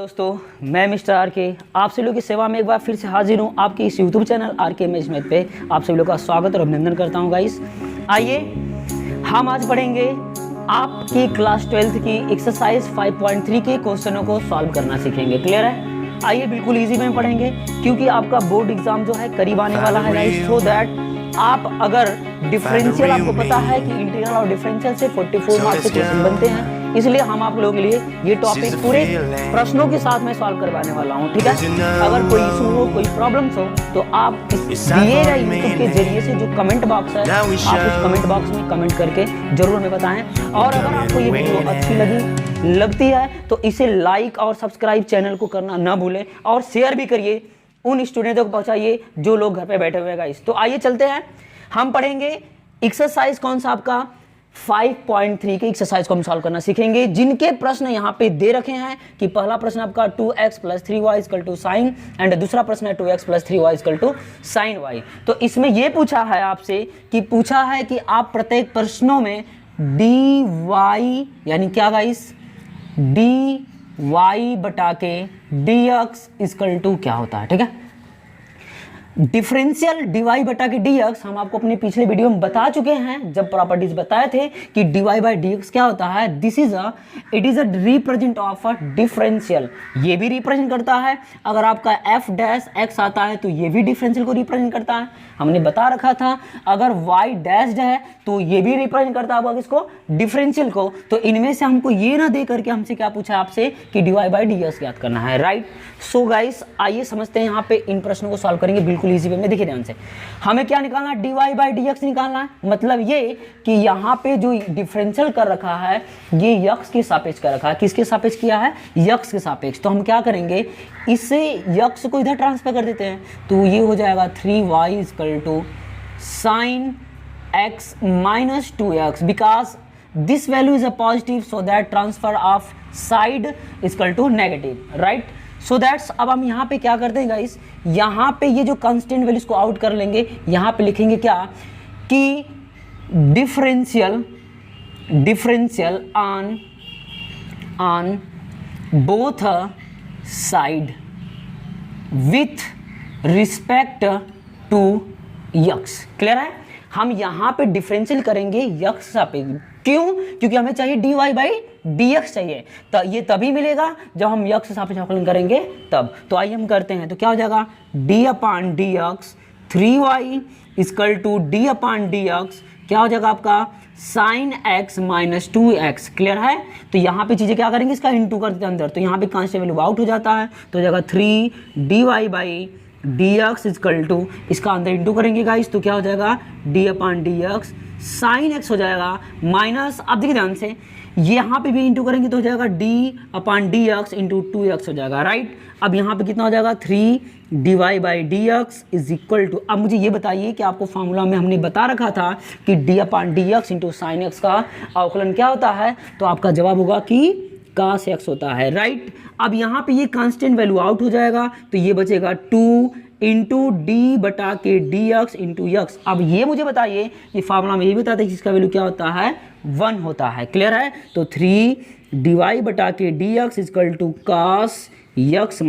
दोस्तों, मैं mister are के आप सभी लोगों की सेवा में एक बार फिर से हाजिर हूँ। आपके इस यूट्यूब चैनल आर के मैथ पे आप सभी लोगों का स्वागत और अभिनंदन करता हूँ। गाइस, आइए हम आज पढ़ेंगे आपकी क्लास 12th की एक्सरसाइज 5.3 के क्वेश्चनों को सॉल्व करना सीखेंगे। क्लियर है? आइए बिल्कुल इजी में पढ़ेंगे क्योंकि आपका बोर्ड एग्जाम जो है करीब आने वाला है गाइस। सो दैट आप अगर डिफरेंशियल, आपको पता है कि इंटीग्रल और डिफरेंशियल से 44 मार्क्स के क्वेश्चन बनते हैं, इसलिए हम आप लोगों के लिए ये टॉपिक पूरे प्रश्नों के साथ में सॉल्व करवाने वाला हूँ। ठीक है? अगर कोई इशू हो, कोई प्रॉब्लम्स हो तो आप इस दिए गए यूट्यूब के जरिए से जो कमेंट बॉक्स है, आप उस कमेंट बॉक्स में कमेंट करके जरूर हमें बताएं। और अगर आपको ये वीडियो अच्छी लगती है तो इसे लाइक और सब्सक्राइब चैनल को करना ना भूलें और शेयर भी करिए, उन स्टूडेंटों को पहुंचाइए जो लोग घर पे बैठे हुए हैं गाइस। तो आइए चलते हैं, हम पढ़ेंगे एक्सरसाइज कौन सा आपका 5.3 के एक्सरसाइज को हम सॉल्व करना सीखेंगे, जिनके प्रश्न यहाँ पे दे रखे हैं कि पहला प्रश्न आपका 2x + 3y = sin एंड दूसरा प्रश्न है 2x + 3y = sin y। तो इसमें ये पूछा है आपसे कि आप प्रत्येक प्रश्नों में dy यानी क्या गाइस, dy बटा के dx = क्या होता है। ठीक है? डिफरेंशियल dy बटा के dx हम आपको अपने पिछले वीडियो में बता चुके हैं, जब प्रॉपर्टीज बताए थे कि dy/dx क्या होता है। It is a represent of a differential, ये भी रिप्रेजेंट करता है। अगर आपका f' आता है तो ये भी डिफरेंशियल को रिप्रेजेंट करता है। हमने बता रखा था अगर y' है तो ये भी रिप्रेजेंट करता है इसको, डिफरेंशियल को। तो इनमें से हमको ये ना दे करके हमसे क्या पूछा है आपसे कि dy/dx याद करना है। राइट? सो गाइस, आइए समझते हैं यहाँ पे इन प्रश्नों को सॉल्व करेंगे बिल्कुल इजी वे में। देखिए ध्यान से, हमें क्या निकालना है, dy/dx निकालना है। मतलब ये कि यहाँ पे जो डिफरेंशियल कर रखा है ये यक्स के सापेक्ष कर रखा है। किसके सापेक्ष किया है? यक्स के सापेक्ष। तो हम क्या करेंगे, इससे यक्स को इधर ट्रांसफर कर देते हैं, तो ये हो जाएगा 3y = sin x - 2x because this value is a positive, so that transfer of side = negative. Right? So that's, अब हम यहाँ पे क्या करते हैं गाइस, यहाँ पे ये जो कांस्टेंट वैल्यूज को आउट कर लेंगे। यहाँ पे लिखेंगे क्या कि differential on both side with respect to x. Clear है? हम यहाँ पे डिफरेंशियल करेंगे यक्स सापेक्ष। क्यों? क्योंकि हमें चाहिए dy/dx चाहिए। तो ये तभी मिलेगा जब हम यक्स सापेक्ष अवकलन करेंगे तब। तो आइए हम करते हैं, तो क्या हो जाएगा d/dx 3y = d/dx क्या हो जाएगा आपका sin x - 2x। क्लियर है? तो यहाँ पे चीजें क्या करेंगे, इसका इंटू कर देते हैं अंदर, तो यहाँ पे कांस्टेंट वैल्यू आउट हो जाता है, तो हो जाएगा 3dy/dx = इसका अंदर इंटू करेंगे गाइस, तो क्या हो जाएगा d/dx sin x हो जाएगा माइनस, अब देखिए ध्यान से, यहाँ पे भी इंटू करेंगे तो हो जाएगा d/dx × 2x हो जाएगा। राइट? अब यहाँ पे कितना हो जाएगा 3dy/dx = अब मुझे ये बताइए कि आपको फॉर्मूला में हमने बता रखा था कि d/dx × sin x का अवकलन क्या होता है, तो आपका जवाब होगा कि cos x होता है। राइट? अब यहाँ पे ये कांस्टेंट वैल्यू आउट हो जाएगा, तो ये बचेगा 2 × d बटा के dx × x। अब ये मुझे बताइए, ये फार्मूला में ये बताते हैं कि इसका वैल्यू क्या होता है, 1 होता है। क्लियर है? तो 3dy बटा के dx = cos x -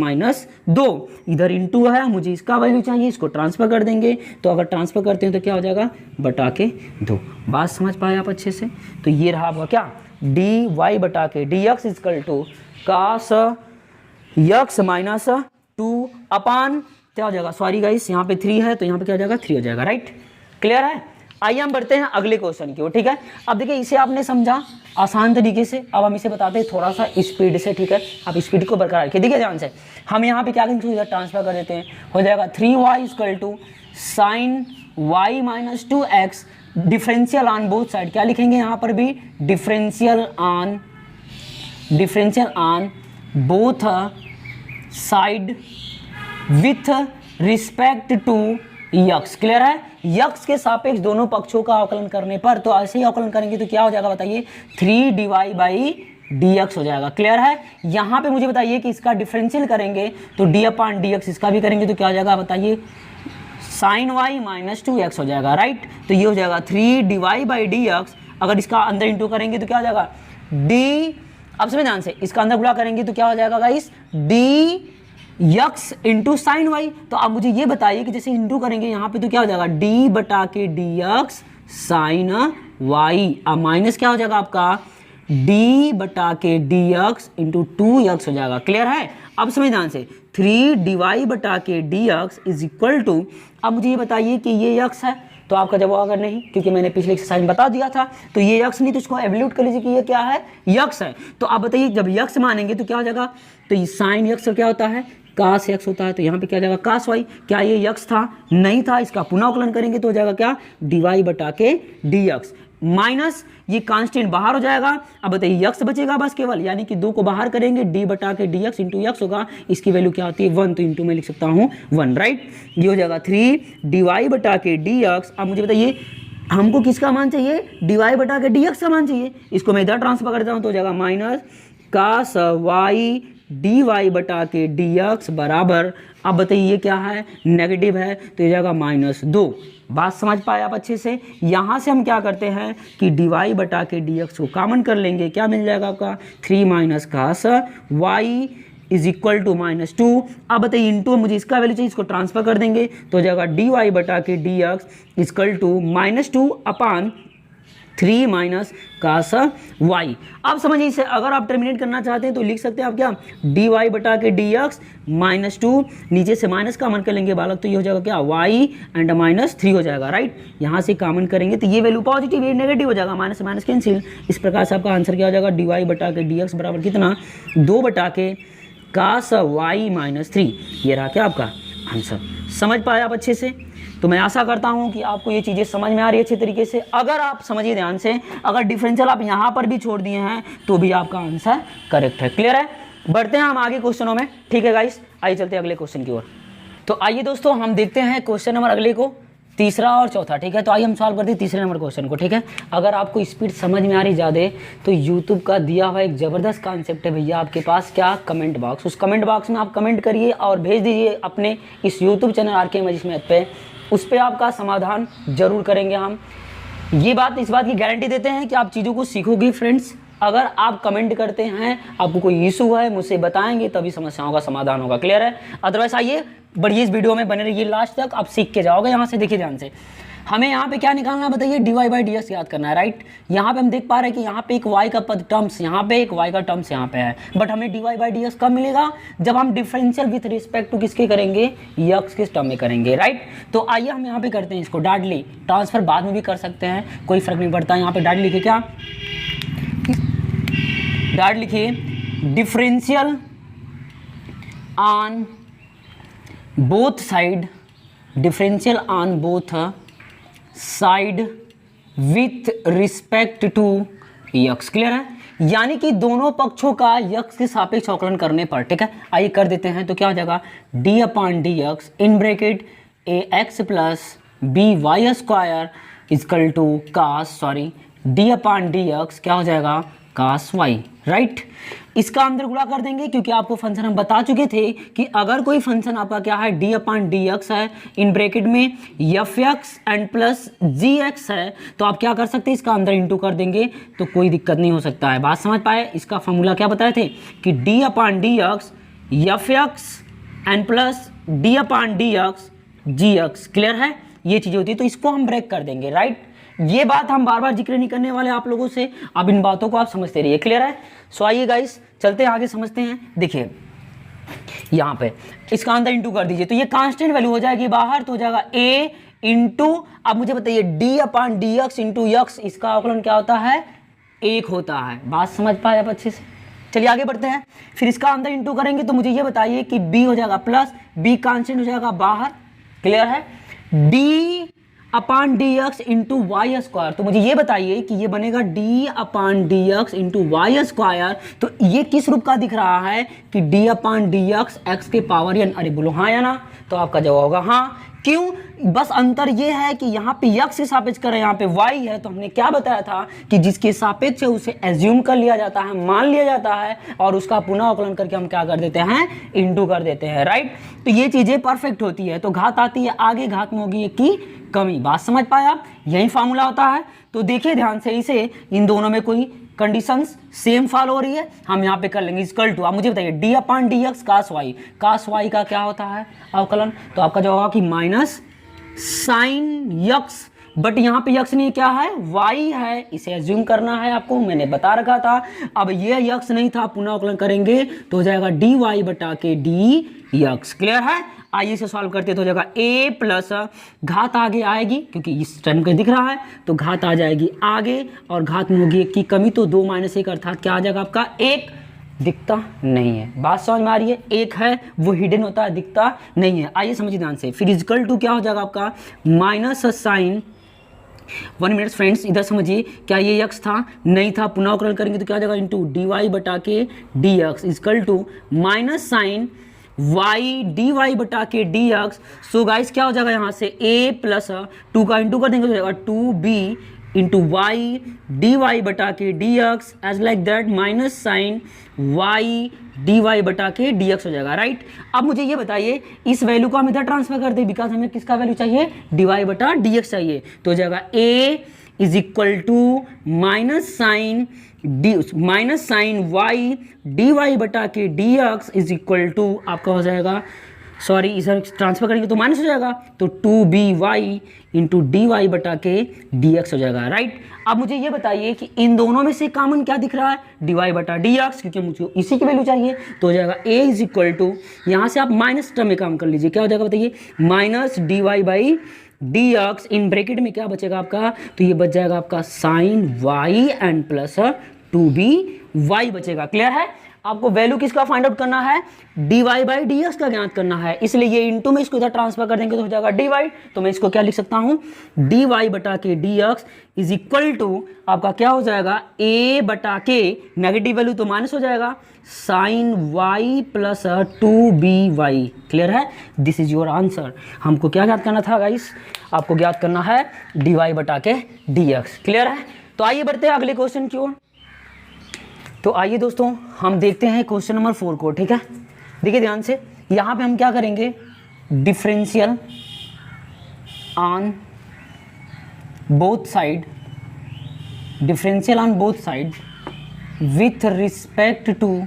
2, इधर इंटू है, मुझे इसका वैल्यू चाहिए, इसको ट्रांसफर कर देंगे। तो अगर ट्रांसफर करते हैं तो क्या हो जाएगा, बटा के 2। बात समझ पाए आप अच्छे से? तो ये रहा आपका क्या, dy बटा के dx = cos x - 2 अपान क्या हो जाएगा, सॉरी गाइस यहाँ पे 3 है तो यहाँ पे क्या हो जाएगा, 3 हो जाएगा। राइट? क्लियर है? आइए हम बढ़ते हैं अगले क्वेश्चन की ओर। ठीक है? अब देखिए, इसे आपने समझा आसान तरीके से, अब हम इसे बताते हैं थोड़ा सा स्पीड से। ठीक है? आप स्पीड को बरकरार रखिए। देखिए ध्यान से, हम यहाँ पे क्या करेंगे, इधर ट्रांसफर कर देते हैं, हो जाएगा 3y = sin y - 2x differential on both side. क्या लिखेंगे यहाँ पर भी, differential on both side with respect to x. Clear है? यक्स के सापेक्ष दोनों पक्षों का अवकलन करने पर, तो ऐसे ही अवकलन करेंगे तो क्या हो जाएगा बताइए, 3dy/dx हो जाएगा। क्लियर है? यहाँ पे मुझे बताइए कि इसका डिफरेंशियल करेंगे तो d/dx इसका भी करेंगे तो क्या हो जाएगा बताइए, sin y - 2x हो जाएगा। राइट? तो ये हो जाएगा 3dy/dx, अगर इसका अंदर इंटू करेंगे तो क्या हो जाएगा, अब समझ ध्यान से, इसका अंदर गुणा करेंगे तो क्या हो जाएगा guys, d x into sine y. तो आप मुझे ये बताइए कि जैसे इंटू करेंगे यहाँ पे तो क्या हो जाएगा, डी बटा के डी यक्स साइन वाई। अब माइनस क्या हो जाएगा आपका, डी बटा के डी यक्स इंटू 2x हो जाएगा। क्लियर है? अब समझ ध्यान से, 3 dy बटा के d x is equal to, अब मुझे ये बताइए कि ये यक्स है, तो आपका जवाब अगर नहीं, क्योंकि मैंने पिछले एक्सरसाइज में बता दिया था, तो ये यक्स नहीं तो इसको एवल्यूट कर लीजिए कि ये क्या है, यक्स है। तो आप बताइए जब यक्स मानेंगे तो क्या हो जाएगा, तो ये साइन यक्स क्या होता है, कास यक्स होता है, तो यहाँ पे क्या जाएगा कास वाई। क्या ये यक्स था? नहीं था। इसका पुनः अवकलन करेंगे तो हो जाएगा क्या, डी वाई बटा के डी यक्स माइनस ये कांस्टेंट बाहर हो जाएगा। अब बताइए यक्स बचेगा बस केवल, यानी कि 2 को बाहर करेंगे, डी बटा के डी यक्स इंटू यक्स होगा, इसकी वैल्यू क्या होती है 1, तो इंटू में लिख सकता हूँ 1, राइट। ये हो जाएगा 3 डी वाई बटा के डी यक्स। अब मुझे बताइए हमको किसका मान चाहिए, डी वाई बटा के डी यक्स का मान चाहिए, इसको मैं इधर ट्रांसफर कर देता हूँ तो हो जाएगा minus cos y d y बटा के डी यक्स बराबर, अब बताइए ये क्या है, नेगेटिव है, तो ये जाएगा -2। बात समझ पाए आप अच्छे से? यहाँ से हम क्या करते हैं कि डी वाई बटा के डी एक्स को कॉमन कर लेंगे, क्या मिल जाएगा आपका 3 minus cos y is equal to -2। अब बताइए इंटू मुझे इसका वैल्यू चाहिए, इसको ट्रांसफर कर देंगे तो हो जाएगा डी वाई बटा के d x equal to -2 upon 3 minus cos y. अब समझिए इसे अगर आप टर्मिनेट करना चाहते हैं तो लिख सकते हैं आप क्या, डी वाई बटा के डी एक्स -2, नीचे से माइनस कॉमन कर लेंगे बालक, तो ये हो जाएगा क्या वाई एंड -3 हो जाएगा, राइट। यहाँ से कॉमन करेंगे तो ये वैल्यू पॉजिटिव, ये नेगेटिव हो जाएगा, माइनस माइनस कैंसिल। इस प्रकार से आपका आंसर क्या हो जाएगा, डी वाई बटा के डी एक्स बराबर कितना, 2 बटा के कास वाई -3। ये रहा क्या आपका आंसर। समझ पाए आप अच्छे से? तो मैं आशा करता हूं कि आपको ये चीज़ें समझ में आ रही है अच्छे तरीके से। अगर आप समझिए ध्यान से, अगर डिफरेंशियल आप यहाँ पर भी छोड़ दिए हैं तो भी आपका आंसर करेक्ट है। क्लियर है? बढ़ते हैं हम आगे क्वेश्चनों में, ठीक है गाइस। आइए चलते हैं अगले क्वेश्चन की ओर। तो आइए दोस्तों हम देखते हैं क्वेश्चन नंबर अगले को, तीसरा और चौथा, ठीक है। तो आइए हम सॉल्व करते हैं तीसरे नंबर क्वेश्चन को, ठीक है। अगर आपको स्पीड समझ में आ रही ज़्यादा तो यूट्यूब का दिया हुआ एक ज़बरदस्त कॉन्सेप्ट है भैया आपके पास, क्या, कमेंट बॉक्स। उस कमेंट बॉक्स में आप कमेंट करिए और भेज दीजिए अपने इस YouTube channel RK magics math पे, उस पर आपका समाधान जरूर करेंगे हम। ये बात, इस बात की गारंटी देते हैं कि आप चीज़ों को सीखोगे फ्रेंड्स। अगर आप कमेंट करते हैं, आपको कोई इशू है मुझसे बताएंगे, तभी समस्याओं का समाधान होगा। क्लियर है? अदरवाइज आइए बढ़िए इस वीडियो में बने रहिए लास्ट तक, आप सीख के जाओगे। यहाँ से देखिए ध्यान से, हमें यहाँ पे क्या निकालना है बताइए, d y by d x याद करना है, राइट। यहाँ पे हम देख पा रहे हैं कि यहाँ पे एक y का पद टर्म्स, यहाँ पे एक y का टर्म्स यहाँ पे है, बट हमें d y by d x कब मिलेगा, जब हम डिफरेंशियल विथ रिस्पेक्ट टू किसके करेंगे, यक्स के टर्म में करेंगे, राइट। तो आइए हम यहाँ पे करते हैं इसको डायरेक्टली, ट्रांसफर बाद में भी कर सकते हैं, कोई फर्क नहीं पड़ता। यहाँ पे डायरेक्ट लिखिए, क्या डायरेक्ट लिखिए, differential on both side, differential on both side with respect to x. Clear है? यानी कि दोनों पक्षों का यक्स के सापेक्ष अवकलन करने पर, ठीक है। आइए कर देते हैं, तो क्या हो जाएगा, d upon d x in bracket a x plus b y square is equal to cos, sorry, d upon d x क्या हो जाएगा, कास वाई, राइट। इसका अंदर गुणा कर देंगे, क्योंकि आपको फंक्शन हम बता चुके थे कि अगर कोई फंक्शन आपका क्या है, डी अपान डी एक्स है, इन ब्रैकेट में f x and plus g x है, तो आप क्या कर सकते हैं, इसका अंदर इंटू कर देंगे तो कोई दिक्कत नहीं हो सकता है। बात समझ पाए? इसका फॉर्मूला क्या बताए थे कि d upon d x f x and plus d upon d x g x. Clear है? ये चीज़ें होती है, तो इसको हम ब्रेक कर देंगे, राइट। ये बात हम बार बार जिक्र नहीं करने वाले आप लोगों से, अब इन बातों को आप समझते रहिए। क्लियर है? सो आइए गाइस चलते हैं आगे, समझते हैं। देखिए यहाँ पे इसका अंदर इंटू कर दीजिए, तो ये कांस्टेंट वैल्यू हो जाएगी बाहर, तो हो जाएगा a इंटू, अब मुझे बताइए D upon d x into x, इसका अवकलन क्या होता है, 1 होता है। बात समझ पाए आप अच्छे से? चलिए आगे बढ़ते हैं। फिर इसका अंदर इंटू करेंगे तो मुझे ये बताइए कि b हो जाएगा प्लस, b कांस्टेंट हो जाएगा बाहर। क्लियर है? d upon d x into y square, तो मुझे ये बताइए कि ये बनेगा d upon d x into y square, तो ये किस रूप का दिख रहा है कि d upon d x x के पावर n। अरे बोलो हाँ या ना, तो आपका जवाब होगा हाँ। क्यों? बस अंतर ये है कि यहाँ पे यक्स के सापेक्ष कर रहे हैं, यहाँ पे y है, तो हमने क्या बताया था कि जिसके सापेक्ष है उसे एज्यूम कर लिया जाता है, मान लिया जाता है, और उसका पुनः अवकलन करके हम क्या कर देते हैं, इंटू कर देते हैं, राइट। तो ये चीजें परफेक्ट होती है। तो घात आती है आगे, घात में होगी की कमी। बात समझ पाए आप, यही फार्मूला होता है। तो देखिए ध्यान से, इसे इन दोनों में कोई कंडीशंस सेम फॉलो हो रही है, हम यहाँ पे कर लेंगे इक्वल टू। आप मुझे बताइए डी अपॉन डी एक्स कास वाई का क्या होता है अवकलन, तो आपका जवाब होगा कि माइनस साइन यक्स, बट यहाँ पे यक्स नहीं, क्या है y है, इसे एज्यूम करना है आपको, मैंने बता रखा था। अब ये यक्स नहीं था, पुनः अवकलन करेंगे तो हो जाएगा डी वाई बटा के डी यक्स। क्लियर है? आइए इसे सॉल्व करते तो हो जाएगा a प्लस घात आगे आएगी क्योंकि इस टर्म का दिख रहा है, तो घात आ जाएगी आगे और घात में होगी 1 की कमी, तो 2 - 1 अर्थात क्या आ जाएगा आपका 1, दिखता नहीं है। बात समझ में आ रही है? 1 है वो हिडन होता है, दिखता नहीं है। आइए समझिए ध्यान से, फिर इक्वल टू क्या हो जाएगा आपका माइनस साइन 1 मिनट फ्रेंड्स, इधर समझिए, क्या ये यक्स था? नहीं था, पुनः अवकलन करेंगे तो क्या हो जाएगा इंटू डी वाई बटा के d x equal to minus sine y d y बटा के डी एक्स। सो गाइस क्या हो जाएगा यहाँ से a प्लस 2 का इंटू कर देंगे तो हो जाएगा 2b into Y d y बटा के d x as like that minus sine y d y बटा के डी एक्स हो जाएगा, राइट। अब मुझे ये बताइए इस वैल्यू को हम इधर ट्रांसफर कर दें, बिकॉज हमें किसका वैल्यू चाहिए? डी वाई बटा डी एक्स चाहिए, तो हो जाएगा a is equal to minus sine y d y बटा के d x is equal to आपका हो जाएगा, सॉरी इसे ट्रांसफर करेंगे तो माइनस हो जाएगा, तो 2by इंटू डी वाई बटा के डी एक्स हो जाएगा, राइट। अब मुझे ये बताइए कि इन दोनों में से कॉमन क्या दिख रहा है? डी वाई बटा डी एक्स, क्योंकि मुझे इसी की वैल्यू चाहिए, तो हो जाएगा a इज इक्वल टू, यहाँ से आप माइनस टर्म में काम कर लीजिए, क्या हो जाएगा बताइए, minus d y by d x, in bracket में क्या बचेगा आपका, तो ये बच जाएगा आपका sign Y and plus 2by बचेगा। क्लियर है? आपको वैल्यू किसका फाइंड आउट करना है? D y by d x का ज्ञात करना है, इसलिए ये इंटू में इसको इधर ट्रांसफर कर देंगे तो हो जाएगा डी वाई, तो मैं इसको क्या लिख सकता हूँ, डी वाई बटा के d x is equal to आपका क्या हो जाएगा, a बटा के नेगेटिव वैल्यू तो माइनस हो जाएगा sine y plus 2by। Clear है? This is your answer. हमको क्या ज्ञात करना था गाइस? आपको ज्ञात करना है डी वाई बटा के डी एक्स। क्लियर है? तो आइए बढ़ते हैं अगले क्वेश्चन की ओर। तो आइए दोस्तों हम देखते हैं क्वेश्चन नंबर 4 को, ठीक है। देखिए ध्यान से, यहाँ पे हम क्या करेंगे, differential on both side, differential on both side with respect to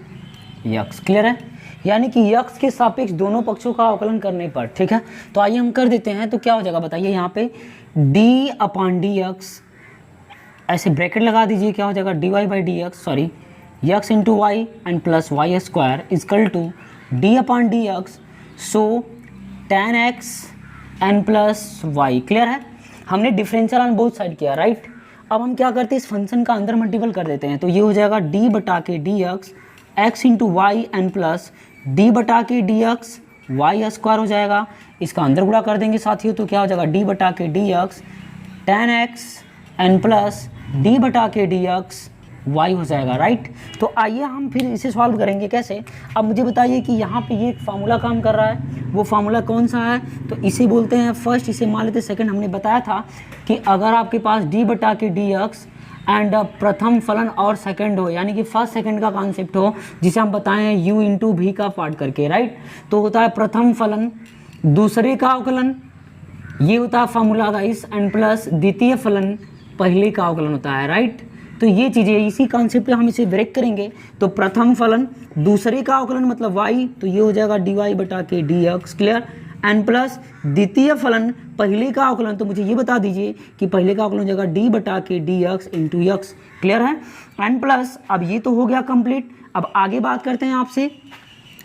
x. Clear है? यानी कि यक्स के सापेक्ष दोनों पक्षों का अवकलन करने पर, ठीक है। तो आइए हम कर देते हैं, तो क्या हो जाएगा बताइए, यहाँ पे डी अपॉन डी एक्स, ऐसे ब्रैकेट लगा दीजिए, क्या हो जाएगा d y by d x, sorry x into y and plus y square is equal to d upon d x, so tan x and plus y. Clear है? हमने differential on both side किया, right. अब हम क्या करते हैं, इस function का अंदर मल्टीपल कर देते हैं, तो ये हो जाएगा डी बटा के d x x into y and plus d बटा के डी एक्स वाई स्क्वायर हो जाएगा, इसका अंदर गुणा कर देंगे साथियों, तो क्या हो जाएगा डी बटा के d x tan x and plus d बटा के डी एक्स वाई हो जाएगा, राइट। तो आइए हम फिर इसे सॉल्व करेंगे कैसे। अब मुझे बताइए कि यहाँ पे ये एक फार्मूला काम कर रहा है, वो फार्मूला कौन सा है, तो इसे बोलते हैं फर्स्ट, इसे मान लेते सेकंड। हमने बताया था कि अगर आपके पास डी बटा के डी एक्स एंड प्रथम फलन और सेकंड हो, यानी कि फर्स्ट सेकंड का कॉन्सेप्ट हो, जिसे हम बताएं u इंटू भी का पार्ट करके, राइट। तो होता है प्रथम फलन दूसरे का अवकलन, ये होता है फार्मूला गाइस, एंड प्लस द्वितीय फलन पहले का अवकलन होता है, राइट। तो ये चीज़ें इसी कॉन्सेप्ट पे हम इसे ब्रेक करेंगे। तो प्रथम फलन दूसरे का अवकलन मतलब y, तो ये हो जाएगा डी वाई बटा के d x. Clear? And plus द्वितीय फलन पहले का अवकलन, तो मुझे ये बता दीजिए कि पहले का अवकलन हो जाएगा डी बटा के d x into x. Clear है? एन प्लस, अब ये तो हो गया कंप्लीट। अब आगे बात करते हैं आपसे,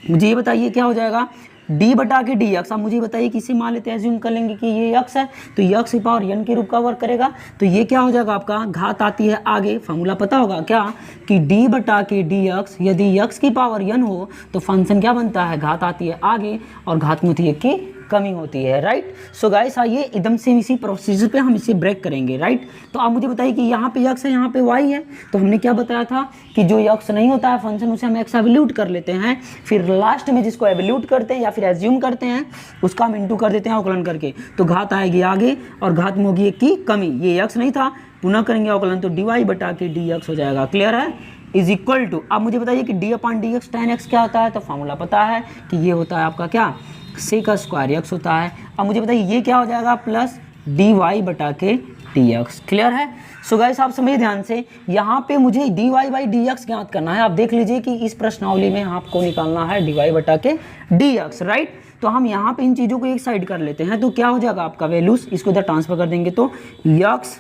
मुझे ये बताइए क्या हो जाएगा, डी बटा के डी एक्स। अब मुझे बताइए किसे मान लेते हैं, एज्यूम कर लेंगे कि ये यक्स है, तो यक्स की पावर यन के रूप का वर्क करेगा, तो ये क्या हो जाएगा आपका, घात आती है आगे, फार्मूला पता होगा क्या, कि डी बटा के डी एक्स, यदि यक्स की पावर यन हो तो फंक्शन क्या बनता है, घात आती है आगे और घात में होती है कि कमी होती है, राइट। सो गाइस आइए एकदम से इसी प्रोसीजर पे हम इसे ब्रेक करेंगे, राइट। तो आप मुझे बताइए कि यहाँ पे यक्स है, यहाँ पे वाई है, तो हमने क्या बताया था कि जो यक्स नहीं होता है फंक्शन, उसे हम एक्स एवल्यूट कर लेते हैं, फिर लास्ट में जिसको एवल्यूट करते हैं या फिर एज्यूम करते हैं उसका हम इंटू कर देते हैं अवकलन करके, तो घात आएगी आगे और घात में होगी एक की कमी। ये यक्स नहीं था, पुनः करेंगे अवकलन, तो डी वाई बटा के डी एक्स हो जाएगा। क्लियर है? इज इक्वल टू, अब मुझे बताइए कि D upon d x tan x क्या होता है, तो फार्मूला पता है कि ये होता है आपका क्या, सेक स्क्वायर एक्स होता है। अब मुझे बताइए ये क्या हो जाएगा, प्लस डी वाई बटा के डी एक्स। क्लियर है? सो गाइस आप समझिए ध्यान से, यहाँ पे मुझे d y by d x ज्ञात करना है। आप देख लीजिए कि इस प्रश्नावली में आपको निकालना है डी वाई बटा के डी एक्स, राइट। तो हम यहाँ पे इन चीज़ों को एक साइड कर लेते हैं, तो क्या हो जाएगा आपका वैल्यूज, इसको इधर ट्रांसफर कर देंगे तो यक्स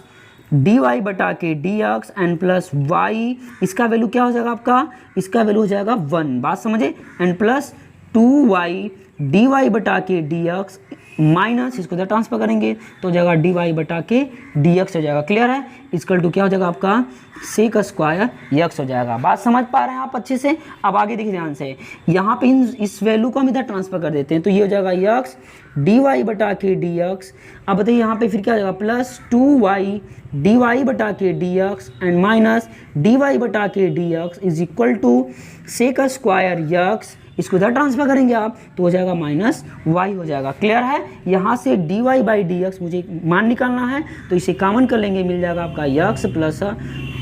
डी वाई बटा के d x and plus y, इसका वैल्यू क्या हो जाएगा आपका, इसका वैल्यू हो जाएगा 1, बात समझे, N plus 2y D y बटा के डी एक्स माइनस, इसको इधर ट्रांसफर करेंगे तो हो जाएगा डी वाई बटा के डी एक्स हो जाएगा। क्लियर है? इसकल टू क्या हो जाएगा आपका सेक स्क्वायर यक्स हो जाएगा। बात समझ पा रहे हैं आप अच्छे से? अब आगे देखिए ध्यान से, यहाँ पे इस वैल्यू को हम इधर ट्रांसफर कर देते हैं तो ये हो जाएगा यक्स डी वाई बटा के डी एक्स। अब बताइए यहाँ पे फिर क्या हो जाएगा, प्लस 2y डी वाई बटा के d x and minus d y बटा के d x is equal to sec square x, इसको इधर ट्रांसफर करेंगे आप तो हो जाएगा माइनस वाई हो जाएगा। क्लियर है? यहाँ से d y by d x मुझे मान निकालना है तो इसे कॉमन कर लेंगे, मिल जाएगा आपका x plus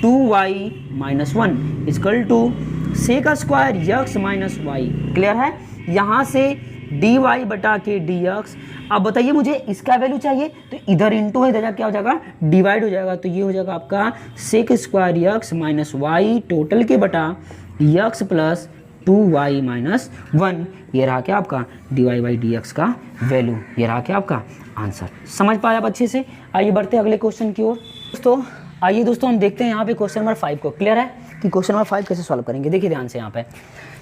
2y minus 1 is equal to sec square x minus y. Clear है? यहाँ से डी वाई बटा के डी एक्स। अब बताइए मुझे इसका वैल्यू चाहिए तो इधर इंटू है, इधर क्या हो जाएगा डिवाइड हो जाएगा, तो ये हो जाएगा आपका sec square x minus y total के बटा यक्स प्लस 2y माइनस 1। ये रहा क्या आपका d y by d x का वैल्यू, ये रहा क्या आपका आंसर। समझ पाए आप अच्छे से? आइए बढ़ते हैं अगले क्वेश्चन की ओर। दोस्तों आइए दोस्तों हम देखते हैं यहाँ पे क्वेश्चन नंबर 5 को। क्लियर है कि क्वेश्चन नंबर 5 कैसे सॉल्व करेंगे? देखिए ध्यान से यहाँ पे,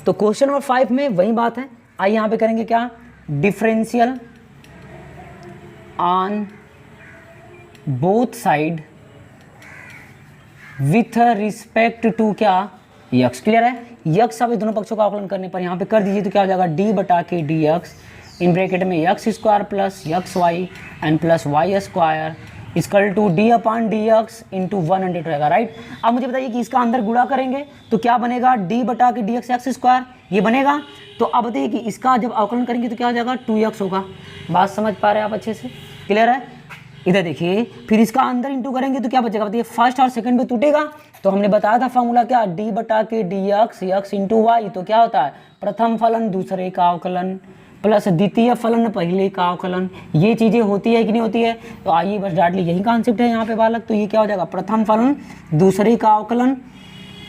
तो क्वेश्चन नंबर 5 में वही बात है। आइए यहाँ पे करेंगे क्या, differential on both side with respect to क्या यक्स। क्लियर है? यक्स आप दोनों पक्षों का आकलन करने पर यहाँ पे कर दीजिए तो क्या हो जाएगा डी बटा के डी एक्स इन ब्रैकेट में x square plus x y and plus y square equal to d upon d x into 100 रहेगा, राइट। अब मुझे बताइए कि इसका अंदर गुणा करेंगे तो क्या बनेगा, डी बटा के डी एक्स एक्स स्क्वायर ये बनेगा। तो अब बताइए कि इसका जब अवकलन करेंगे तो क्या हो जाएगा 2x होगा। बात समझ पा रहे हैं आप अच्छे से? क्लियर है? इधर देखिए, फिर इसका अंदर इंटू करेंगे तो क्या बचेगा बताइए, फर्स्ट और सेकंड पे टूटेगा। तो हमने बताया था फॉर्मूला क्या, डी बटा के d x x into y, तो क्या होता है प्रथम फलन दूसरे का अवकलन प्लस द्वितीय फलन पहले का अवकलन। ये चीज़ें होती है कि नहीं होती है? तो आइए बस डायरेक्टली यही कॉन्सेप्ट है यहाँ पे बालक। तो ये क्या हो जाएगा प्रथम फलन दूसरे का अवकलन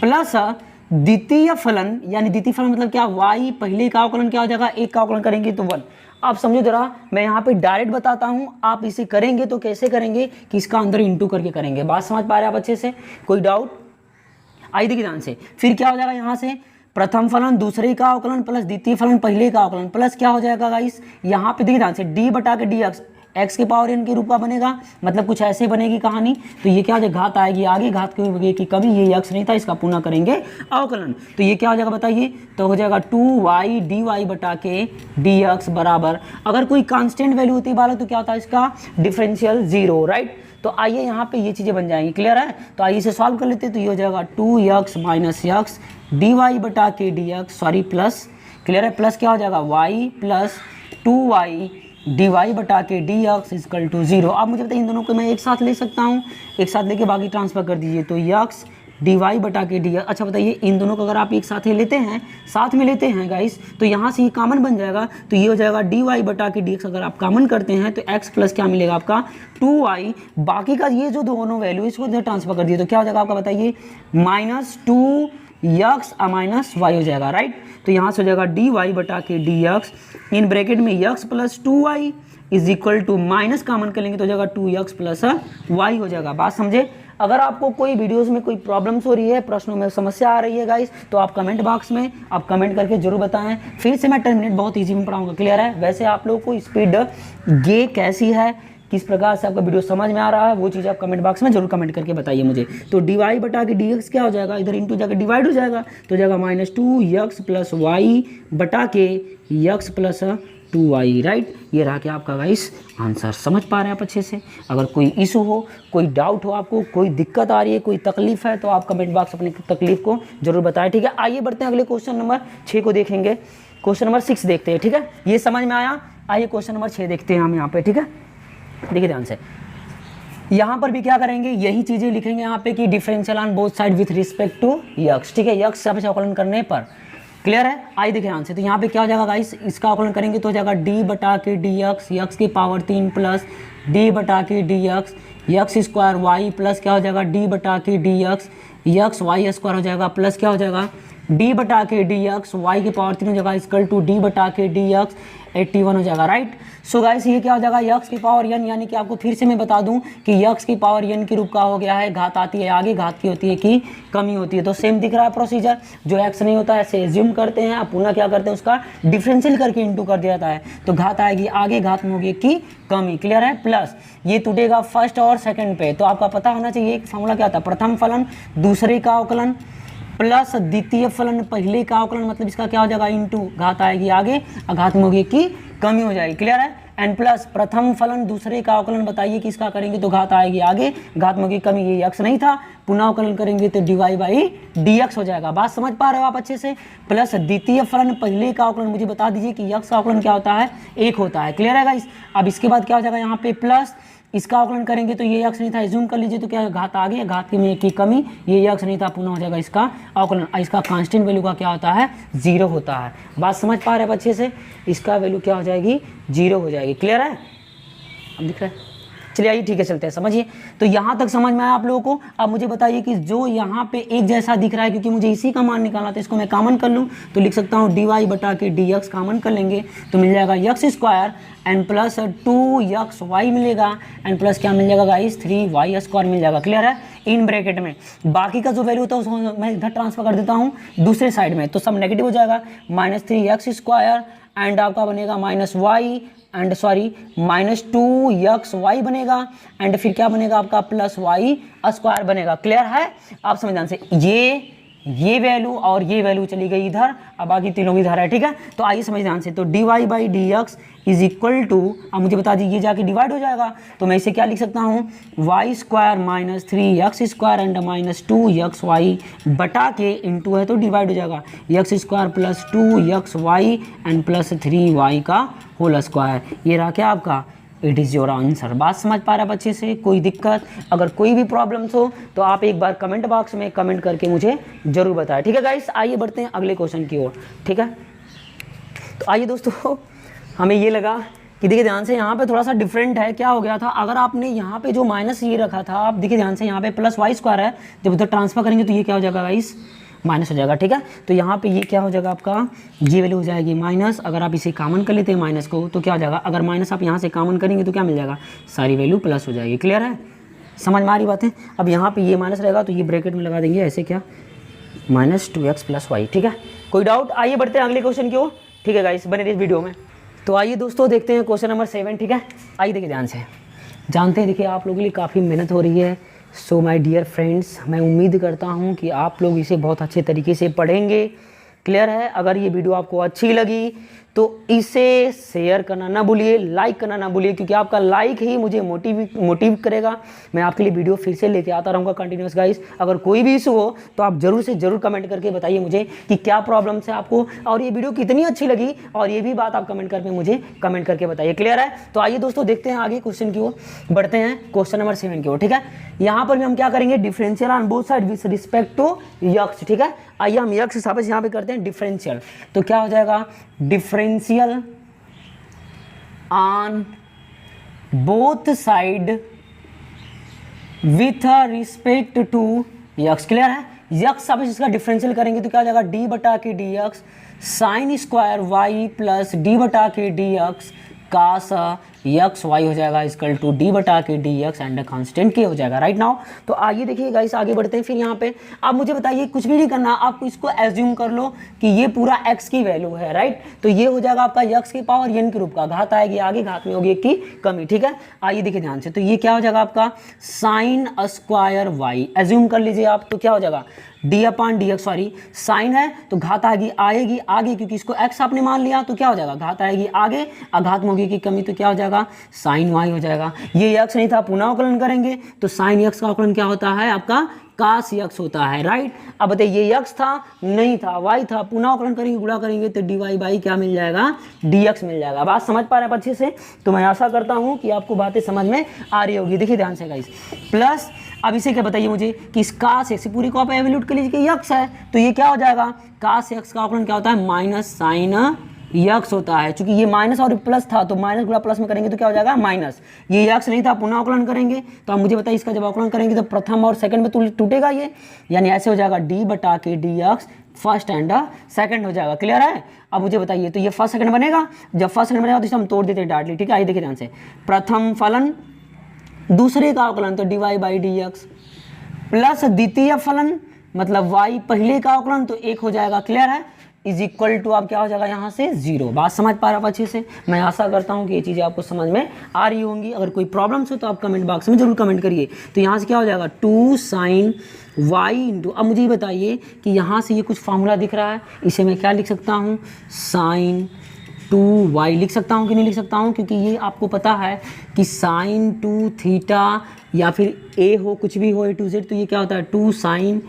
प्लस द्वितीय फलन, यानी द्वितीय फलन मतलब क्या, वाई पहले का अवकलन क्या हो जाएगा, एक का अवकलन करेंगे तो 1। आप समझो जरा, मैं यहाँ पे डायरेक्ट बताता हूँ, आप इसे करेंगे तो कैसे करेंगे कि इसका अंदर इंटू करके करेंगे। बात समझ पा रहे हैं आप अच्छे से? कोई डाउट? आइए देखिए ध्यान से, फिर क्या हो जाएगा यहाँ से प्रथम फलन दूसरे का अवकलन प्लस द्वितीय फलन पहले का अवकलन प्लस क्या हो जाएगा गाइस, यहाँ पे देखिए ध्यान से डी बटा के डी एक्स एक्स के पावर एन के रूप का बनेगा, मतलब कुछ ऐसे बनेगी कहानी। तो ये क्या हो जाएगा, घात आएगी आगे, घात की कभी ये एक्स नहीं था, इसका पुनः करेंगे अवकलन। तो ये क्या हो जाएगा बताइए, तो हो जाएगा 2y डी वाई बटा के डी एक्स बराबर, अगर कोई कांस्टेंट वैल्यू होती है बालक तो क्या होता है इसका डिफरेंशियल 0, राइट। तो आइए यहाँ पे ये चीज़ें बन जाएंगी। क्लियर है? तो आइए इसे सॉल्व कर लेते हैं। तो ये हो जाएगा 2x minus x D y बटा के d x, sorry plus, clear है, प्लस क्या हो जाएगा y plus 2y D y बटा के डी एक्स इजकल टू 0। अब मुझे बताइए इन दोनों को मैं एक साथ ले सकता हूँ, एक साथ लेके बाकी ट्रांसफर कर दीजिए। तो x डी वाई बटा के डी एक्स, अच्छा बताइए इन दोनों को अगर आप एक साथ लेते हैं, साथ में लेते हैं गाइस, तो यहाँ से ये कॉमन बन जाएगा। तो ये हो जाएगा डी वाई बटा के डी एक्स, अगर आप कॉमन करते हैं तो x प्लस क्या मिलेगा आपका 2y, बाकी का ये जो दोनों वैल्यू इसको इधर ट्रांसफर कर दिए तो क्या हो जाएगा आपका बताइए माइनस 2x माइनस वाई हो जाएगा, राइट। तो यहाँ से हो जाएगा डी वाई बटा के डी एक्स इन ब्रैकेट में x plus 2y is equal to minus common कर लेंगे तो हो जाएगा 2x प्लस वाई हो जाएगा। बात समझे? अगर आपको कोई वीडियोस में कोई प्रॉब्लम्स हो रही है, प्रश्नों में समस्या आ रही है गाइस, तो आप कमेंट बॉक्स में आप कमेंट करके जरूर बताएं, फिर से मैं 10 मिनट बहुत ईजी में पढ़ाऊंगा। क्लियर है? वैसे आप लोगों को स्पीड गे कैसी है, किस प्रकार से आपका वीडियो समझ में आ रहा है, वो चीज़ आप कमेंट बॉक्स में जरूर कमेंट करके बताइए मुझे। तो डी वाई बटा के डी एक्स क्या हो जाएगा, इधर इंटू जाकर डिवाइड हो जाएगा तो हो जाएगा माइनस 2x प्लस वाई बटा के x प्लस 2y, राइट। ये रहा क्या आपका गाइस आंसर। समझ पा रहे हैं आप अच्छे से? अगर कोई इशू हो, कोई डाउट हो, आपको कोई दिक्कत आ रही है, कोई तकलीफ है, तो आप कमेंट बॉक्स अपनी तकलीफ को जरूर बताएं, ठीक है। आइए बढ़ते हैं अगले क्वेश्चन नंबर 6 को देखेंगे। क्वेश्चन नंबर 6 देखते हैं, ठीक है। ये समझ में आया? आइए क्वेश्चन नंबर 6 देखते हैं हम यहाँ पे, ठीक है। देखिए ध्यान से, यहाँ पर भी क्या करेंगे, यही चीज़ें लिखेंगे यहाँ पे कि differential on both side with respect to x, ठीक है, x से अवकलन करने पर। क्लियर है? आइए देखिए ध्यान से, तो यहाँ पे क्या हो जाएगा गाइस, इसका अवकलन करेंगे तो हो जाएगा d बटा के डी एक्स की पावर 3 प्लस डी बटा के d x x square y plus क्या हो जाएगा डी बटा के d x x y square हो जाएगा प्लस क्या हो जाएगा डी बटा के डी एक्स वाई की पावर 3 हो जाएगा इक्वल टू डी बटा के डी एक्स 81 हो जाएगा, राइट। सो गाइस ये क्या हो जाएगा यक्स की पावर n, यानी कि आपको फिर से मैं बता दूं कि यक्स की पावर n के रूप का हो गया है, घात आती है आगे, घात की होती है कि कमी होती है। तो सेम दिख रहा है प्रोसीजर, जो x नहीं होता है ऐसे एज्यूम करते हैं, अब पुनः क्या करते हैं उसका डिफरेंशियल करके इंटू कर दिया जाता है, तो घात आएगी आगे, घात में होगी की कमी, क्लियर है। प्लस ये टूटेगा फर्स्ट और सेकंड पे, तो आपका पता होना चाहिए एक फॉर्मूला क्या था, प्रथम फलन दूसरे का अवकलन प्लस द्वितीय फलन पहले का अवकलन, मतलब इसका क्या हो जाएगा इंटू घात आएगी आगे और घात में होगी की कमी हो जाएगी, क्लियर है। एन प्लस प्रथम फलन दूसरे का अवकलन बताइए किसका करेंगे तो घात आएगी आगे, घात में होगी कमी, ये यक्स नहीं था, पुनः अवकलन करेंगे तो डी बाई डी एक्स हो जाएगा। बात समझ पा रहे हो आप अच्छे से। प्लस द्वितीय फलन पहले का अवकलन, मुझे बता दीजिए कि यक्स का अवकलन क्या होता है, एक होता है, क्लियर है गाइस। अब इसके बाद क्या हो जाएगा यहाँ पे प्लस इसका अवकलन करेंगे तो ये यक्स नहीं था, एज्यूम कर लीजिए तो क्या घात आ गई, घात में की कमी, ये यक्स नहीं था, पुनः हो जाएगा इसका अवकलन। इसका कांस्टेंट वैल्यू का क्या होता है 0 होता है। बात समझ पा रहे हैं अच्छे से, इसका वैल्यू क्या हो जाएगी 0 हो जाएगी, क्लियर है। अब दिख रहा है, चलिए आइए ठीक है चलते हैं, समझिए। तो यहाँ तक समझ में आया आप लोगों को। अब मुझे बताइए कि जो यहाँ पे एक जैसा दिख रहा है, क्योंकि मुझे इसी का मान निकालना था, इसको मैं कॉमन कर लूँ तो लिख सकता हूँ डी वाई बटा के डी एक्स कॉमन कर लेंगे तो मिल जाएगा x square and plus 2 x y मिलेगा एन प्लस क्या मिल जाएगा गाइस 3 वाई स्क्वायर मिल जाएगा, क्लियर है। इन ब्रैकेट में बाकी का जो वैल्यू होता है उसको मैं इधर ट्रांसफर कर देता हूँ दूसरे साइड में, तो सब नेगेटिव हो जाएगा, -3 यक्स स्क्वायर एंड आपका बनेगा -2 यक्स वाई बनेगा एंड फिर क्या बनेगा आपका प्लस वाई स्क्वायर बनेगा, क्लियर है। आप समझ ध्यान से, ये वैल्यू और ये वैल्यू चली गई इधर, अब बाकी तीनों इधर है, ठीक है। तो आइए समझ ध्यान से, तो d y by d x is equal to, अब मुझे बता दीजिए जाके डिवाइड हो जाएगा तो मैं इसे क्या लिख सकता हूँ y square -3 x square and -2 x y बटा के इंटू है तो डिवाइड हो जाएगा x square plus 2 x y and plus 3 y का होल स्क्वायर। ये रहा क्या आपका, इट इज़ योर आंसर। बात समझ पा रहे हैं अच्छे से, कोई दिक्कत अगर कोई भी प्रॉब्लम्स हो तो आप एक बार कमेंट बॉक्स में कमेंट करके मुझे जरूर बताएं, ठीक है गाइस। आइए बढ़ते हैं अगले क्वेश्चन की ओर, ठीक है। तो आइए दोस्तों, हमें ये लगा कि देखिए ध्यान से यहाँ पे थोड़ा सा डिफरेंट है, क्या हो गया था, अगर आपने यहाँ पे जो माइनस ये रखा था, आप देखिए ध्यान से यहाँ पे प्लस वाई स्क्वायर है, जब उधर ट्रांसफर करेंगे तो ये क्या हो जाएगा गाइस माइनस हो जाएगा, ठीक है। तो यहाँ पे ये क्या हो जाएगा आपका, ये वैल्यू हो जाएगी माइनस, अगर आप इसे कॉमन कर लेते हैं माइनस को तो क्या हो जाएगा, अगर माइनस आप यहाँ से कॉमन करेंगे तो क्या मिल जाएगा, सारी वैल्यू प्लस हो जाएगी, क्लियर है। समझ में आ रही बात है। अब यहाँ पे ये माइनस रहेगा तो ये ब्रैकेट में लगा देंगे ऐसे, क्या -2x प्लस वाई, ठीक है। कोई डाउट, आइए बढ़ते हैं अगले क्वेश्चन की ओर, ठीक है गाइस, बने रहिए वीडियो में। तो आइए दोस्तों देखते हैं क्वेश्चन नंबर 7, ठीक है। आइए देखिए ध्यान से, जानते हैं देखिए आप लोगों के लिए काफ़ी मेहनत हो रही है, सो माय डियर फ्रेंड्स, मैं उम्मीद करता हूं कि आप लोग इसे बहुत अच्छे तरीके से पढ़ेंगे, क्लियर है। अगर ये वीडियो आपको अच्छी लगी तो इसे शेयर करना ना भूलिए, लाइक करना ना भूलिए, क्योंकि आपका लाइक ही मुझे मोटिव करेगा। मैं आपके लिए वीडियो फिर से लेके आता रहूँगा कंटिन्यूस गाइस। अगर कोई भी इशू हो तो आप जरूर से जरूर कमेंट करके बताइए मुझे कि क्या प्रॉब्लम्स है आपको और ये वीडियो कितनी अच्छी लगी, और ये भी बात आप कमेंट करके मुझे कमेंट करके बताइए, क्लियर है। तो आइए दोस्तों देखते हैं आगे क्वेश्चन की ओर, बढ़ते हैं क्वेश्चन नंबर 7 की ओर, ठीक है। यहाँ पर भी हम क्या करेंगे, differential on both side with respect to x, ठीक है। आइए हम यक्स हिसाब से यहाँ पे करते हैं डिफरेंशियल, तो क्या हो जाएगा, differential on both side with respect to x, clear है। यक्स अब इसका डिफरेंशियल करेंगे तो क्या हो जाएगा, डी बटा के d x sine square y plus d बटा के d x cos x y हो जाएगा इक्वल टू डी बटा के डी एक्स एंड कांस्टेंट के हो जाएगा, राइट नाउ। तो आइए देखिए गाइस आगे बढ़ते हैं। फिर यहाँ पे आप मुझे बताइए, कुछ भी नहीं करना, आप इसको एज्यूम कर लो कि ये पूरा x की वैल्यू है, राइट। तो ये हो जाएगा आपका x की पावर n के रूप का, घात आएगी आगे, घात में होगी एक की कमी, ठीक है। आइए देखिए ध्यान से, तो ये क्या हो जाएगा आपका साइन स्क्वायर वाई, एज्यूम कर लीजिए आप, तो क्या हो जाएगा d/dx, सॉरी साइन है तो घात आएगी आगे, क्योंकि इसको x आपने मान लिया तो क्या हो जाएगा, घात आएगी आगे, अघात में होगी की कमी, तो क्या हो जाएगा साइन y हो जाएगा। ये x नहीं था, पुनः अवकलन करेंगे तो साइन x का अवकलन क्या होता है आपका कास यक्स होता है, राइट। अब बताइए ये यक्स था नहीं था, वाई था, पुनः अवकलन करेंगे गुणा करेंगे तो डी वाई बाई क्या मिल जाएगा, डी एक्स मिल जाएगा। बात समझ पा रहे हैं अच्छे से। तो मैं आशा करता हूं कि आपको बातें समझ में आ रही होगी। देखिए ध्यान से गाइस, प्लस अब इसे क्या बताइए मुझे कि इस कास एक्स पूरी को आप एवल्यूट कर लीजिए, यक्स है तो ये क्या हो जाएगा, कास एक्स का अवकलन क्या होता है, माइनस साइन यक्स होता है। चूंकि ये माइनस और प्लस था तो माइनस गुणा प्लस में करेंगे तो क्या हो जाएगा माइनस, ये यक्स नहीं था, पुनः अवकलन करेंगे तो आप मुझे बताइए इसका जब अवकलन करेंगे तो प्रथम और सेकंड में टूटेगा ये, यानी ऐसे हो जाएगा डी बटा के d x first and second हो जाएगा। क्लियर है? अब मुझे बताइए तो ये फर्स्ट सेकंड बनेगा, जब फर्स्ट सेकंड बनेगा तो इसे हम तोड़ देते हैं डायरेक्टली। ठीक है, आइए देखिए ध्यान से, प्रथम फलन दूसरे का अवकलन तो d y by d x plus द्वितीय फलन मतलब y पहले का अवकलन तो 1 हो जाएगा। क्लियर है? इज इक्वल टू आप क्या हो जाएगा यहाँ से 0। बात समझ पा रहा आप अच्छे से? मैं आशा करता हूँ कि ये चीज़ें आपको समझ में आ रही होंगी। अगर कोई प्रॉब्लम्स हो तो आप कमेंट बॉक्स में जरूर कमेंट करिए। तो यहाँ से क्या हो जाएगा 2 sin y इंटू, अब मुझे ये बताइए कि यहाँ से ये कुछ फार्मूला दिख रहा है, इसे मैं क्या लिख सकता हूँ sin 2y लिख सकता हूँ कि नहीं लिख सकता हूँ? क्योंकि ये आपको पता है कि sin 2 थीटा या फिर a हो कुछ भी हो a to z, तो ये क्या होता है 2 sin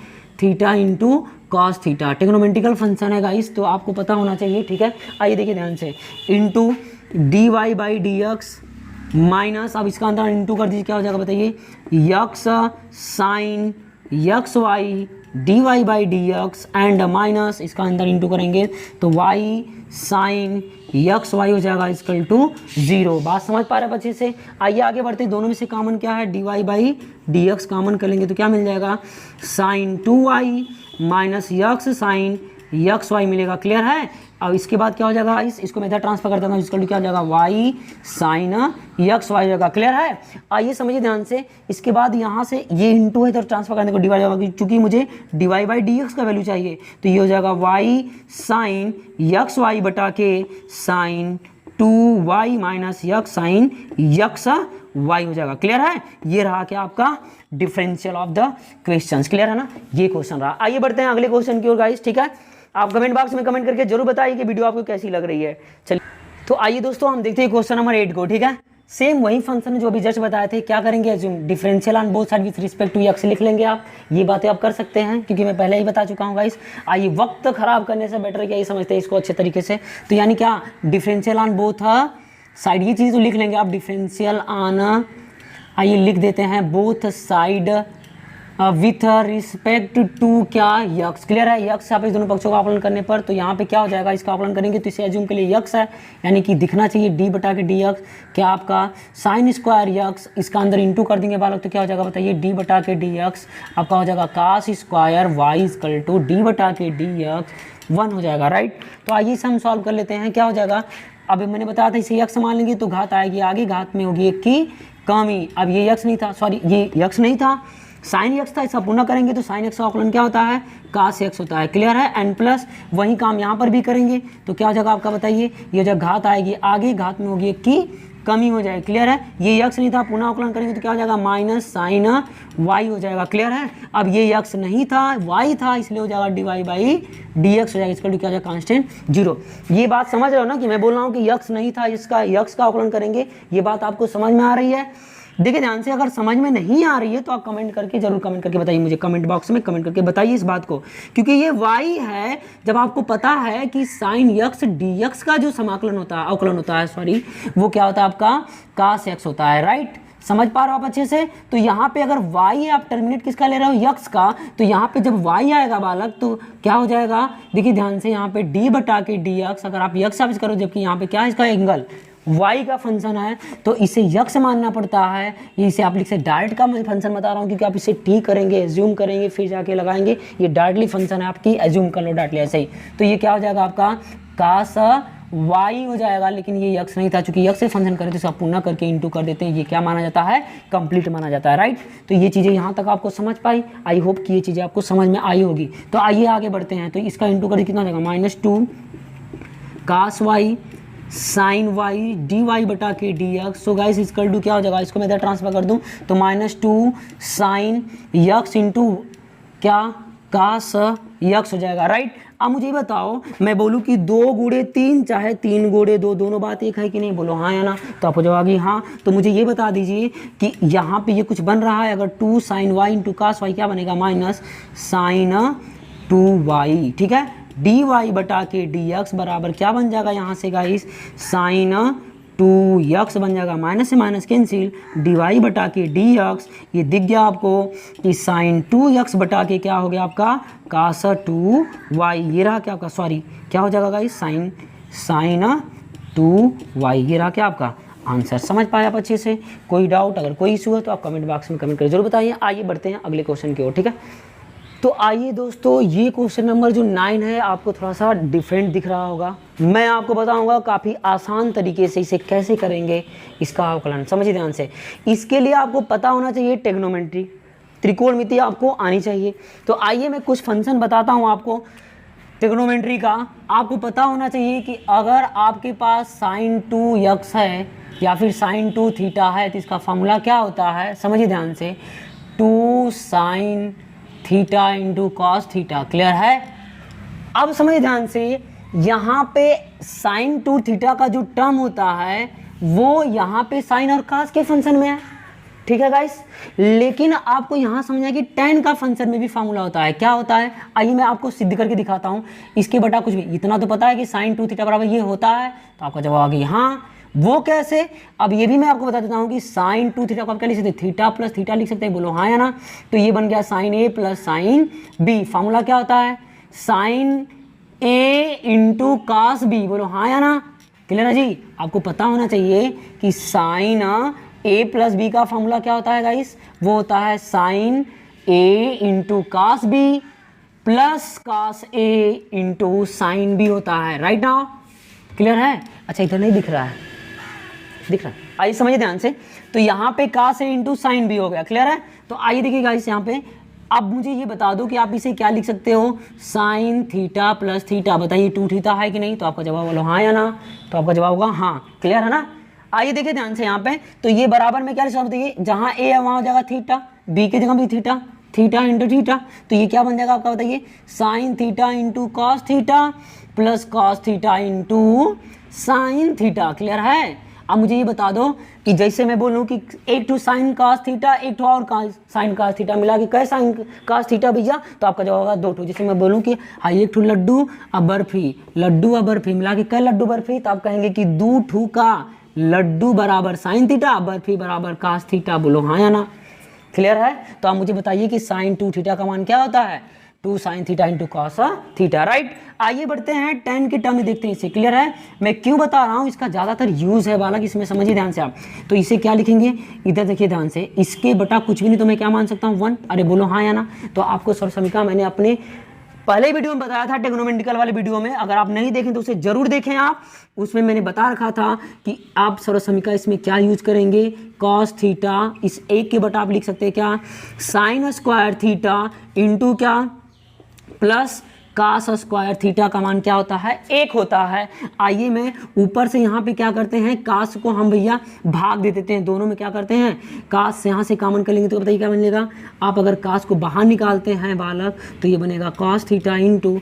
theta into cos theta, trigonometrical function है गाइस, तो आपको पता होना चाहिए। ठीक है, आइए देखिए ध्यान से, into d y by d x minus, अब इसका अंदर इंटू कर दीजिए, क्या हो जाएगा बताइए, x sine x y d y by d x and minus इसका अंदर इंटू करेंगे तो वाई साइन यक्स वाई हो जाएगा इक्वल टू 0। बात समझ पा रहे हैं अच्छे से? आइए आगे बढ़ते हैं, दोनों में से कॉमन क्या है, d y by d x common कर लेंगे तो क्या मिल जाएगा sine 2y minus x sine x y मिलेगा। क्लियर है? अब इसके बाद क्या हो जाएगा, इसको मैं इधर ट्रांसफर कर देता हूँ, इसका क्या हो जाएगा वाई साइन यक्स वाई होगा। क्लियर है? आइए समझिए ध्यान से, इसके बाद यहाँ से ये इंटू है इधर ट्रांसफर करने को डिवाइड होगा, चूंकि मुझे d y by d x का वैल्यू चाहिए, तो ये हो जाएगा वाई साइन यक्स वाई बटा के sine 2y minus x sine x y हो जाएगा। क्लियर है? ये रहा क्या आपका differential of the questions. Clear है ना? ये क्वेश्चन रहा। आइए बढ़ते हैं अगले क्वेश्चन की ओर गाइस। ठीक है, आप कमेंट बॉक्स में कमेंट करके जरूर बताइए कि वीडियो आपको कैसी लग रही है। चलिए तो आइए दोस्तों हम देखते हैं क्वेश्चन नंबर 8 को। ठीक है, सेम वही फंक्शन जो अभी जस्ट बताए थे, क्या करेंगे assume differential on both side with respect to x लिख लेंगे। आप ये बातें आप कर सकते हैं क्योंकि मैं पहले ही बता चुका हूँ गाइस। आइए वक्त खराब करने से बेटर क्या ये समझते हैं इसको अच्छे तरीके से, तो यानी क्या डिफरेंशियल ऑन बोथ साइड, ये चीज़ तो लिख लेंगे आप डिफरेंशियल ऑन, आइए लिख देते हैं both side with respect to क्या यक्स। क्लियर है? यक्स आप इस दोनों पक्षों का आकलन करने पर तो यहाँ पे क्या हो जाएगा, इसका आकलन करेंगे तो इसे एज्यूम के लिए यक्स है, यानी कि दिखना चाहिए डी बटा के डी यक्स, क्या आपका साइन स्क्वायर यक्स, इसका अंदर इंटू कर देंगे बालक तो क्या हो जाएगा बताइए डी बटा के डी यक्स आपका हो जाएगा cos square y equal to d बटा के डी यक्स 1 हो जाएगा। राइट? तो आइए इसे हम सॉल्व कर लेते हैं। क्या हो जाएगा, अब मैंने बताया था इसे यक्स मान लेंगे तो घात आएगी आगे, घात में होगी 1 की कमी। अब ये यक्स नहीं था, सॉरी ये यक्स नहीं था, साइन यक्स था, इसका पुनः करेंगे तो साइन यक्स का आकलन क्या होता है कास यक्स होता है। क्लियर है? एंड प्लस वही काम यहाँ पर भी करेंगे तो क्या हो जाएगा आपका बताइए, ये जब घात आएगी आगे, घात में होगी 1 की कमी हो जाएगी। क्लियर है? ये यक्स नहीं था, पुनः आकलन करेंगे तो क्या हो जाएगा माइनस साइन वाई हो जाएगा। क्लियर है? अब ये यक्स नहीं था वाई था, इसलिए हो जाएगा d y by d x हो जाएगा, इसका क्या हो जाएगा कांस्टेंट 0। ये बात समझ रहे हो ना कि मैं बोल रहा हूँ कि यक्स नहीं था, इसका यक्स का आकलन करेंगे, ये बात आपको समझ में आ रही है? देखिए ध्यान से, अगर समझ में नहीं आ रही है तो आप कमेंट करके जरूर कमेंट करके बताइए, मुझे कमेंट बॉक्स में कमेंट करके बताइए इस बात को, क्योंकि ये y है, जब आपको पता है कि साइन यक्स डी एक्स का जो समाकलन होता है, अवकलन होता है सॉरी, वो क्या होता है आपका कास एक्स होता है। राइट? समझ पा रहे हो आप अच्छे से? तो यहाँ पे अगर y आप टर्मिनेट किसका ले रहे हो यक्स का, तो यहाँ पे जब y आएगा बालक तो क्या हो जाएगा, देखिए ध्यान से, यहाँ पे d बटा के डी एक्स अगर आप यक्स साबित करो, जबकि यहाँ पे क्या है इसका एंगल y का फंक्शन है तो इसे यक्स मानना पड़ता है। ये इसे आप लिख सकते, डायरेक्ट का मैं फंक्शन बता रहा हूँ क्योंकि आप इसे टी करेंगे एज्यूम करेंगे फिर जाके लगाएंगे, ये डायरेक्टली फंक्शन है आपकी, एज्यूम कर लो डायरेक्टली ऐसे ही। तो ये क्या हो जाएगा आपका कास y हो जाएगा, लेकिन ये यक्स नहीं था, चूंकि यक्स से फंक्शन करें तो इसका पूर्ण करके इंटू कर देते हैं, ये क्या माना जाता है कंप्लीट माना जाता है। राइट? तो ये चीज़ें यहाँ तक आपको समझ पाई, आई होप कि ये चीज़ें आपको समझ में आई होगी। तो आइए आगे बढ़ते हैं, तो इसका इंटू करके कितना हो जाएगा -2 cos y sine y d y बटा के d x. So guys equal to क्या हो जाएगा, इसको मैं इधर ट्रांसफर कर दूं तो -2 साइन यक्स इंटू क्या कास यक्स हो जाएगा। राइट? अब मुझे बताओ, मैं बोलूं कि 2 गुणे 3 चाहे 3 गुणे 2, दोनों बात एक है कि नहीं, बोलो हाँ या ना, तो आप हो जाओगी हाँ। तो मुझे ये बता दीजिए कि यहाँ पे ये कुछ बन रहा है, अगर 2 sine y into cos y क्या बनेगा माइनस साइन 2y। ठीक है? डी वाई बटा के डी एक्स बराबर क्या बन जाएगा यहाँ से गाइस साइन 2x बन जाएगा, माइनस से माइनस कैंसिल, डी वाई बटा के डी एक्स, ये दिख गया आपको कि साइन 2x बटा के क्या हो गया आपका कास 2y, ये रहा क्या आपका सॉरी क्या हो जाएगा गाइस साइन 2y। ये रहा क्या आपका आंसर। समझ पाए आप अच्छे से? कोई डाउट, अगर कोई इशू है तो आप कमेंट बॉक्स में कमेंट करके जरूर बताइए। आइए बढ़ते हैं अगले क्वेश्चन की ओर, ठीक है। तो आइए दोस्तों, ये क्वेश्चन नंबर जो 9 है आपको थोड़ा सा डिफरेंट दिख रहा होगा। मैं आपको बताऊंगा काफ़ी आसान तरीके से इसे कैसे करेंगे इसका अवकलन। समझिए ध्यान से। इसके लिए आपको पता होना चाहिए ट्रिग्नोमेट्री, त्रिकोणमिति आपको आनी चाहिए। तो आइए मैं कुछ फंक्शन बताता हूँ आपको ट्रिग्नोमेट्री का। आपको पता होना चाहिए कि अगर आपके पास sin 2x है या फिर sin 2 थीटा है तो इसका फॉर्मूला क्या होता है। समझिए ध्यान से, 2 sin theta into cos theta. Clear है? अब समझिए ध्यान से, यहाँ पे sin 2 थीटा का जो टर्म होता है वो यहाँ पे साइन और कॉस के फंक्शन में है, ठीक है गाइस। लेकिन आपको यहाँ समझना है कि tan का फंक्शन में भी फार्मूला होता है। क्या होता है? आइए मैं आपको सिद्ध करके दिखाता हूँ। इसके बटा कुछ भी, इतना तो पता है कि sin 2 थीटा बराबर ये होता है, तो आपका जवाब आ गया हाँ। वो कैसे? अब ये भी मैं आपको बता देता हूँ कि sin 2 थीटा को आप क्या लिख सकते हैं, थीटा प्लस थीटा लिख सकते हैं। बोलो हाँ या ना? तो ये बन गया sin a plus sin b। Formula क्या होता है? sin a into cos b. बोलो हाँ या ना? क्लियर है जी? आपको पता होना चाहिए कि sin a प्लस बी का फॉर्मूला क्या होता है गाइस? वो होता है sin a into cos b plus cos a into sin b होता है। Right now? क्लियर है? अच्छा, इधर नहीं दिख रहा है, दिख रहा है? आइए समझिए ध्यान से। तो यहाँ पे कास a इंटू साइन बी हो गया। क्लियर है? तो आइए देखिए गाइस यहाँ पे। अब मुझे ये बता दो कि आप इसे क्या लिख सकते हो, साइन थीटा प्लस थीटा। बताइए 2 थीटा है कि नहीं? तो आपका जवाब बोलो हाँ या ना? तो आपका जवाब होगा हाँ। क्लियर है ना? आइए देखिए ध्यान से यहाँ पे। तो ये बराबर में क्या लिख सकते हैं, जहाँ a है वहाँ हो जाएगा थीटा, b की जगह भी थीटा, थीटा इंटू थीटा। तो ये क्या बन जाएगा आपका, बताइए, sine theta into cos theta plus cos theta into sine theta. Clear है? अब मुझे ये बता दो कि जैसे मैं बोलूँ कि एक टू साइन कास थीटा, एक टू और साइन कास थीटा मिला के कै साइन कास थीटा भैया, तो आपका जवाब होगा 2 टू। जैसे मैं बोलूँ कि हाँ एक टू लड्डू और बर्फी, लड्डू और बर्फी मिला के कै लड्डू बर्फी, तो आप कहेंगे कि 2 टू का लड्डू बराबर साइन थीटा, बर्फी बराबर कास थीटा। बोलो हाँ या ना? क्लियर है? तो आप मुझे बताइए कि साइन 2 थीटा का मान क्या होता है, 2 sine theta into cos theta. Right? आइए बढ़ते हैं tan के टर्म में देखते हैं इसे। क्लियर है? मैं क्यों बता रहा हूँ, इसका ज़्यादातर यूज़ है बालक, इसमें समझिए ध्यान से आप। तो इसे क्या लिखेंगे, इधर देखिए ध्यान से, इसके बटा कुछ भी नहीं तो मैं क्या मान सकता हूँ 1। अरे बोलो हाँ या ना? तो आपको सर्वसमीका मैंने अपने पहले वीडियो में बताया था, ट्रिग्नोमेट्रिकल वाले वीडियो में। अगर आप नहीं देखें तो उसे जरूर देखें आप। उसमें मैंने बता रखा था कि आप सर्वसमीका इसमें क्या यूज करेंगे, कॉस थीटा, इस एक के बटा आप लिख सकते हैं क्या, साइन स्क्वायर थीटा इंटू क्या, प्लस कास स्क्वायर थीटा का मान क्या होता है, 1 होता है। आइए मैं ऊपर से यहाँ पे क्या करते हैं, कास को हम भैया भाग दे देते हैं, दोनों में क्या करते हैं, कास से यहाँ से कॉमन कर लेंगे तो बताइए क्या बनेगा। आप अगर कास को बाहर निकालते हैं बालक तो ये बनेगा कॉस थीटा इंटू,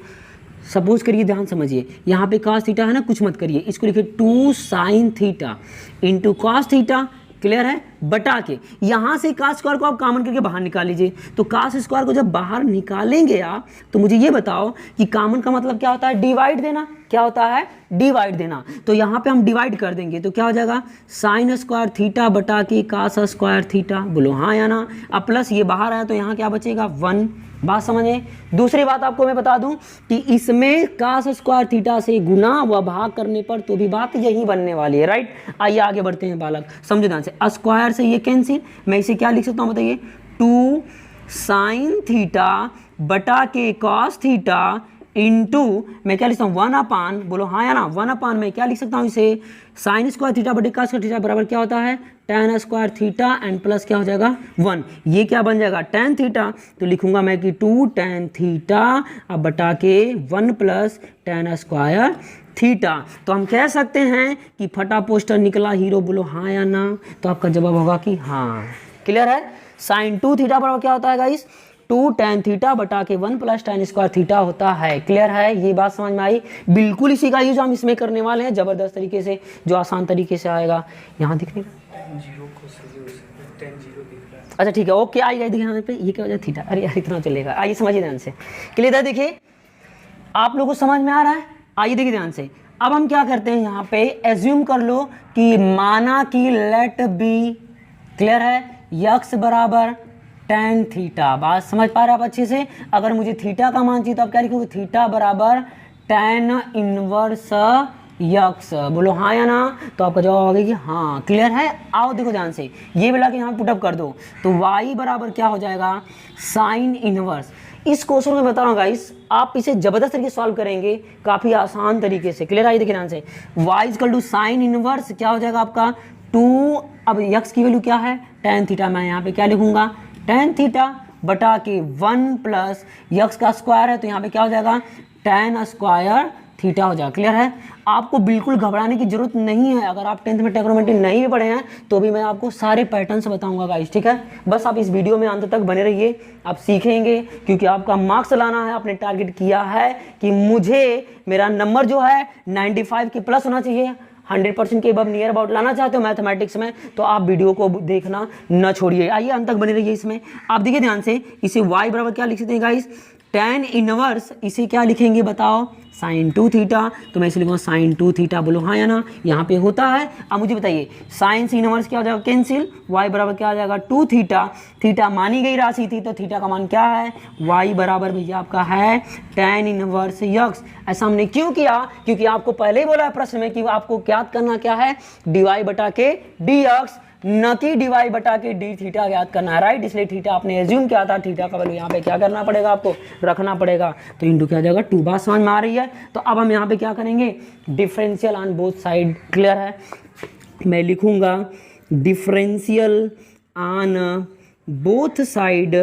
सपोज करिए, ध्यान समझिए, यहाँ पे कॉस थीटा है ना, कुछ मत करिए, इसको लिखिए 2 sine theta into cos theta. Clear है? बटा के यहाँ से कास स्क्वायर को आप कॉमन करके बाहर निकाल लीजिए। तो कास स्क्वायर को जब बाहर निकालेंगे आप, तो मुझे ये बताओ कि कॉमन का मतलब क्या होता है, डिवाइड देना। क्या होता है, डिवाइड देना। तो यहाँ पे हम डिवाइड कर देंगे तो क्या हो जाएगा, साइन स्क्वायर थीटा बटा के कास स्क्वायर थीटा। बोलो हाँ या ना? अब प्लस ये बाहर आया तो यहाँ क्या बचेगा, 1। बात समझे? दूसरी बात आपको मैं बता दूं कि इसमें कास स्क्वायर थीटा से गुना व भाग करने पर तो भी बात यही बनने वाली है। राइट? आइए आगे बढ़ते हैं बालक, समझो ध्यान से। स्क्वायर से ये कैंसिल, मैं इसे क्या लिख सकता हूँ बताइए, 2 साइन थीटा बटा के कॉस थीटा इंटू, मैं क्या लिखता हूँ 1 अपान, बोलो हाँ या ना, 1 अपान में क्या लिख सकता हूँ इसे, साइन स्क्वायर थीटा बटे कॉस स्क्वायर थीटा बराबर क्या होता है, tan square theta and plus क्या हो जाएगा 1। ये क्या बन जाएगा, tan थीटा, तो लिखूंगा मैं कि 2 tan थीटा अब बटा के 1 प्लस tan स्क्वायर थीटा। तो हम कह सकते हैं कि फटा पोस्टर निकला हीरो। बोलो हाँ या ना? तो आपका जवाब होगा कि हाँ। क्लियर है? साइन 2 थीटा बराबर क्या होता है गाइस, 2 tan थीटा बटा के 1 प्लस tan स्क्वायर थीटा होता है। क्लियर है? ये बात समझ में आई? बिल्कुल इसी का यूज हम इसमें करने वाले हैं, जबरदस्त तरीके से, जो आसान तरीके से आएगा। यहाँ दिख नहीं रहा, अच्छा ठीक है, ओके, आइए देखिए यहाँ पे ये क्या हो जाए थीटा, अरे यार इतना चलेगा। आइए समझिए ध्यान से। क्लियर है? देखिए आप लोगों को समझ में आ रहा है? आइए देखिए ध्यान से। अब हम क्या करते हैं, यहाँ पे एज्यूम कर लो कि माना कि लेट बी, क्लियर है, यक्स बराबर tan थीटा। बात समझ पा रहे हैं आप अच्छे से? अगर मुझे थीटा का मान चाहिए तो आप क्या लिखोगे, थीटा बराबर tan इनवर्स यक्स, बोलो हाँ या ना। तो आपका जवाब आ गया कि हाँ, क्लियर है। आओ देखो ध्यान से, ये वाला के यहाँ पुटअप कर दो तो y बराबर क्या हो जाएगा, साइन इनवर्स। इस क्वेश्चन में बता रहा हूँ गाइस, आप इसे जबरदस्त तरीके से सॉल्व करेंगे, काफ़ी आसान तरीके से। क्लियर आइए देखिए ध्यान से, y equal to sine inverse क्या हो जाएगा आपका 2, अब x की वैल्यू क्या है tan थीटा, मैं यहाँ पे क्या लिखूंगा tan थीटा बटा के 1 प्लस यक्स का स्क्वायर है तो यहाँ पे क्या हो जाएगा tan स्क्वायर थीटा हो जाएगा। क्लियर है। आपको बिल्कुल घबराने की जरूरत नहीं है। अगर आप 10th में ट्रिग्नोमेट्री नहीं भी पढ़े हैं तो भी मैं आपको सारे पैटर्न्स बताऊंगा गाइस, ठीक है। बस आप इस वीडियो में अंत तक बने रहिए, आप सीखेंगे, क्योंकि आपका मार्क्स लाना है। आपने टारगेट किया है कि मुझे मेरा नंबर जो है 95 के प्लस होना चाहिए, 100% के अब नियर अबाउट लाना चाहते हो मैथमेटिक्स में, तो आप वीडियो को देखना न छोड़िए। आइए अंत तक बने रहिए इसमें। आप देखिए ध्यान से, इसे y बराबर क्या लिख सकते हैं गाइस, tan इनवर्स, इसे क्या लिखेंगे बताओ, साइन 2 थीटा। तो मैं इसे लिखूंगा साइन 2 थीटा, बोलो हाँ या ना, यहाँ पे होता है। अब मुझे बताइए साइन से इनवर्स क्या हो जाएगा, कैंसिल, y बराबर क्या आ जाएगा 2 थीटा। थीटा मानी गई राशि थी तो थीटा का मान क्या है, y बराबर भैया आपका है tan इनवर्स यक्स। ऐसा हमने क्यों किया, क्योंकि आपको पहले ही बोला है प्रश्न में कि आपको ज्ञात करना क्या है, dy बटा के dx, न कि dy बटा के डी थीटा ज्ञात करना है, राइट। इसलिए थीटा आपने एज्यूम किया था, थीटा का वैल्यू यहाँ पे क्या करना पड़ेगा, आपको रखना पड़ेगा। तो इंटू क्या आ जाएगा 2, बात समझ में आ रही है। तो अब हम यहाँ पे क्या करेंगे, differential on both side. Clear है, मैं लिखूंगा differential on both side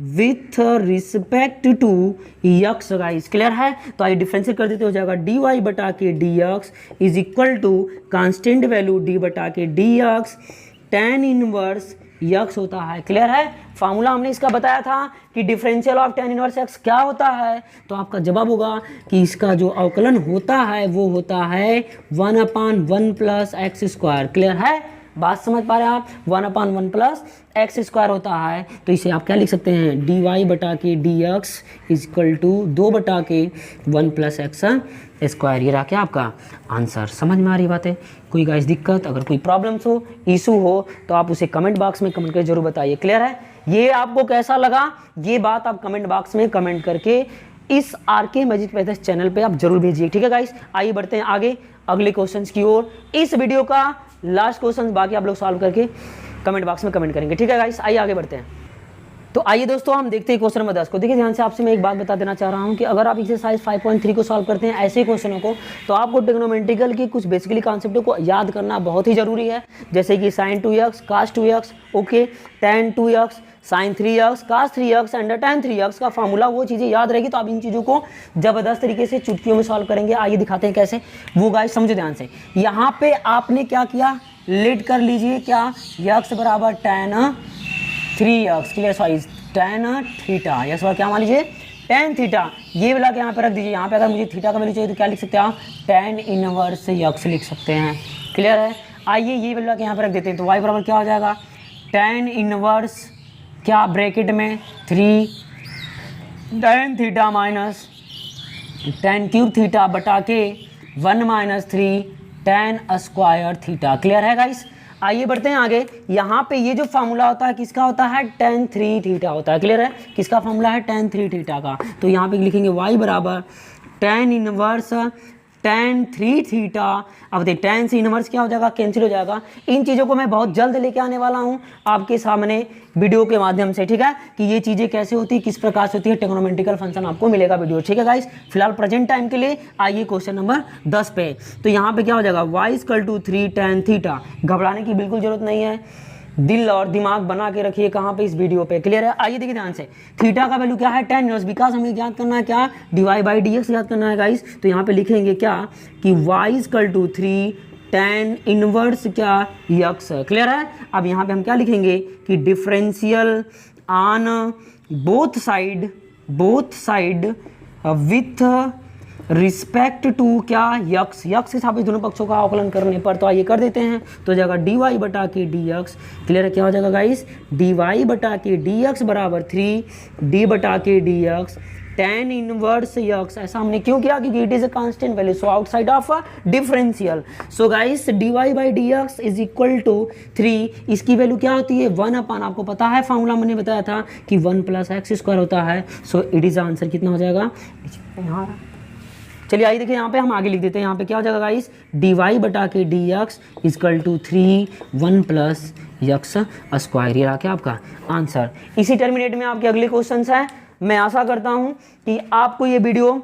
with respect to x guys. Clear है। तो आइए डिफरेंशियल कर देते, हो जाएगा dy बटा के dx is equal to constant value d बटा के dx tan इनवर्स यक्स होता है। क्लियर है। फार्मूला हमने इसका बताया था कि differential of tan inverse x क्या होता है, तो आपका जवाब होगा कि इसका जो अवकलन होता है वो होता है 1/1 प्लस एक्स स्क्वायर। क्लियर है, बात समझ पा रहे हैं आप, 1/1 प्लस एक्स स्क्वायर होता है। तो इसे आप क्या लिख सकते हैं, dy बटा के dx इज इक्वल टू 2 बटा के 1 प्लस एक्स स्क्वायर। ये रहा क्या आपका आंसर। समझ में आ रही बात है। कोई गाइस दिक्कत, अगर कोई प्रॉब्लम्स हो, इशू हो, तो आप उसे कमेंट बॉक्स में कमेंट करके जरूर बताइए। क्लियर है। ये आपको कैसा लगा, ये बात आप कमेंट बॉक्स में कमेंट करके इस आरके मैजिक मेथड्स चैनल पे आप जरूर भेजिए, ठीक है गाइस। आइए बढ़ते हैं आगे अगले क्वेश्चंस की ओर। इस वीडियो का लास्ट क्वेश्चन बाकी आप लोग सॉल्व करके कमेंट बॉक्स में कमेंट करेंगे, ठीक है गाइस। आइए आगे बढ़ते हैं। तो आइए दोस्तों हम देखते हैं क्वेश्चन नंबर 10 को। देखिए ध्यान से, आपसे मैं एक बात बता देना चाह रहा हूं कि अगर आप एक्सरसाइज 5.3 को सॉल्व करते हैं ऐसे क्वेश्चनों को, तो आपको ट्रिग्नोमेट्रिकल की कुछ बेसिकली कॉन्सेप्टों को याद करना बहुत ही जरूरी है। जैसे कि sine 2x cos 2x, okay, tan 2x sin 3x cos 3x and tan 3x का फार्मूला, वो चीज़ें याद रहेगी। तो आप इन चीज़ों को जबरदस्त तरीके से चुटकियों में सॉल्व करेंगे। आइए दिखाते हैं कैसे, वो गाइस समझो ध्यान से। यहाँ पे आपने क्या किया, लेट कर लीजिए क्या, x बराबर tan 3x, clear, sorry tan theta, yes बार क्या मान लीजिए tan थीटा। ये वाला के यहाँ पे रख दीजिए। यहाँ पे अगर मुझे थीटा का वैल्यू चाहिए तो क्या लिख सकते हैं आप, tan इनवर्स यक्स लिख सकते हैं। क्लियर है। आइए ये वाला के यहाँ पे रख देते हैं। तो y बराबर क्या हो जाएगा, tan इनवर्स क्या ब्रैकेट में 3 tan theta minus tan cube theta बटा के 1 minus 3 tan square theta. Clear है गाइस। आइए बढ़ते हैं आगे। यहाँ पे ये जो फार्मूला होता है किसका होता है, tan 3 थीटा होता है। क्लियर है, किसका फार्मूला है, tan 3 थीटा का। तो यहाँ पे लिखेंगे y बराबर tan इनवर्स tan 3 थीटा। अब देखिए tan से इनवर्स क्या हो जाएगा, कैंसिल हो जाएगा। इन चीज़ों को मैं बहुत जल्द लेके आने वाला हूँ आपके सामने वीडियो के माध्यम से, ठीक है, कि ये चीज़ें कैसे होती है, किस प्रकार से होती है, ट्रिग्नोमेट्रिकल फंक्शन आपको मिलेगा वीडियो, ठीक है गाइस। फिलहाल प्रेजेंट टाइम के लिए आइए क्वेश्चन नंबर 10 पे। तो यहाँ पे क्या हो जाएगा, y equal to 3 tan theta. घबराने की बिल्कुल जरूरत नहीं है, दिल और दिमाग बना के रखिए कहाँ पे, इस वीडियो पे। क्लियर है। आइए देखिए ध्यान से, थीटा का वैल्यू क्या है, tan इनवर्स, बिकॉज हमें याद करना है क्या, dy बाई dx याद करना है गाइस। तो यहाँ पे लिखेंगे क्या कि y equal to 3 tan inverse क्या यक्स। क्लियर है। अब यहाँ पे हम क्या लिखेंगे कि differential on both side with respect to क्या, यक्स के साथ दोनों पक्षों का अवकलन करने पर। तो आइए कर देते हैं। तो जाएगा dy बटा के dx। क्लियर है, क्या हो जाएगा गाइस, dy बटा के dx बराबर 3 d बटा के dx tan इनवर्स यक्स। ऐसा हमने क्यों किया, क्योंकि it is a constant value, so outside of differential. So guys dy by dx is equal to 3, इसकी वैल्यू क्या होती है 1/, आपको पता है फार्मूला मैंने बताया था कि 1 प्लस एक्स स्क्वायर होता है। सो इट इज आंसर कितना हो जाएगा, यहाँ चलिए आइए देखिए यहाँ पे हम आगे लिख देते हैं। यहाँ पे क्या हो जाएगा गाइस, dy बटा के dx is equal to 3 1 plus x square. ये रहा क्या आपका आंसर। इसी टर्मिनेट में आपके अगले क्वेश्चन है। मैं आशा करता हूँ कि आपको ये वीडियो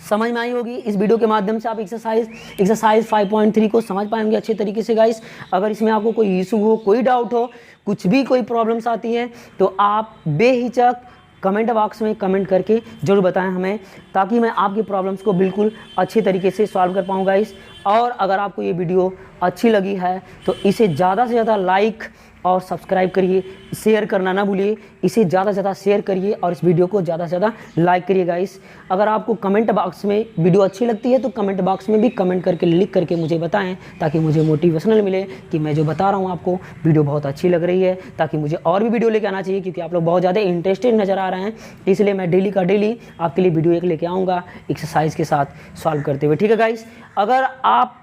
समझ में आई होगी। इस वीडियो के माध्यम से आप एक्सरसाइज 5.3 को समझ पाएंगे अच्छे तरीके से गाइस। अगर इसमें आपको कोई इशू हो, कोई डाउट हो, कुछ भी कोई प्रॉब्लम्स आती है तो आप बेहिचक कमेंट बॉक्स में कमेंट करके ज़रूर बताएं हमें, ताकि मैं आपकी प्रॉब्लम्स को बिल्कुल अच्छे तरीके से सॉल्व कर पाऊँ गाइस। और अगर आपको ये वीडियो अच्छी लगी है तो इसे ज़्यादा से ज़्यादा लाइक और सब्सक्राइब करिए, शेयर करना ना भूलिए। इसे ज़्यादा से ज़्यादा शेयर करिए और इस वीडियो को ज़्यादा से ज़्यादा लाइक करिए गाइस। अगर आपको कमेंट बॉक्स में वीडियो अच्छी लगती है तो कमेंट बॉक्स में भी कमेंट करके लिख करके मुझे बताएं, ताकि मुझे मोटिवेशनल मिले कि मैं जो बता रहा हूँ आपको वीडियो बहुत अच्छी लग रही है, ताकि मुझे और भी वीडियो लेके आना चाहिए, क्योंकि आप लोग बहुत ज़्यादा इंटरेस्टेड नज़र आ रहे हैं। इसलिए मैं डेली का डेली आपके लिए वीडियो एक लेके आऊँगा एक्सरसाइज के साथ सॉल्व करते हुए। ठीक है गाइस, अगर आप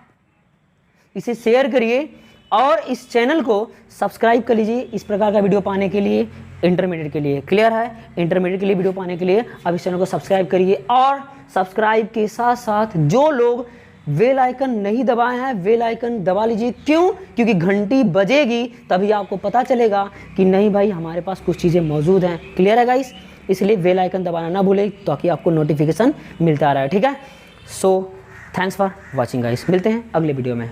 इसे शेयर करिए और इस चैनल को सब्सक्राइब कर लीजिए इस प्रकार का वीडियो पाने के लिए, इंटरमीडिएट के लिए। क्लियर है, इंटरमीडिएट के लिए वीडियो पाने के लिए अब इस चैनल को सब्सक्राइब करिए। और सब्सक्राइब के साथ साथ जो लोग बेल आइकन नहीं दबाए हैं, बेल आइकन दबा लीजिए। क्यों? क्योंकि घंटी बजेगी तभी आपको पता चलेगा कि नहीं भाई हमारे पास कुछ चीज़ें मौजूद हैं। क्लियर है गाइस, इसलिए बेल आइकन दबाना ना भूलें ताकि आपको नोटिफिकेशन मिलता रहे। ठीक है, so thanks for watching guys, मिलते हैं अगले वीडियो में।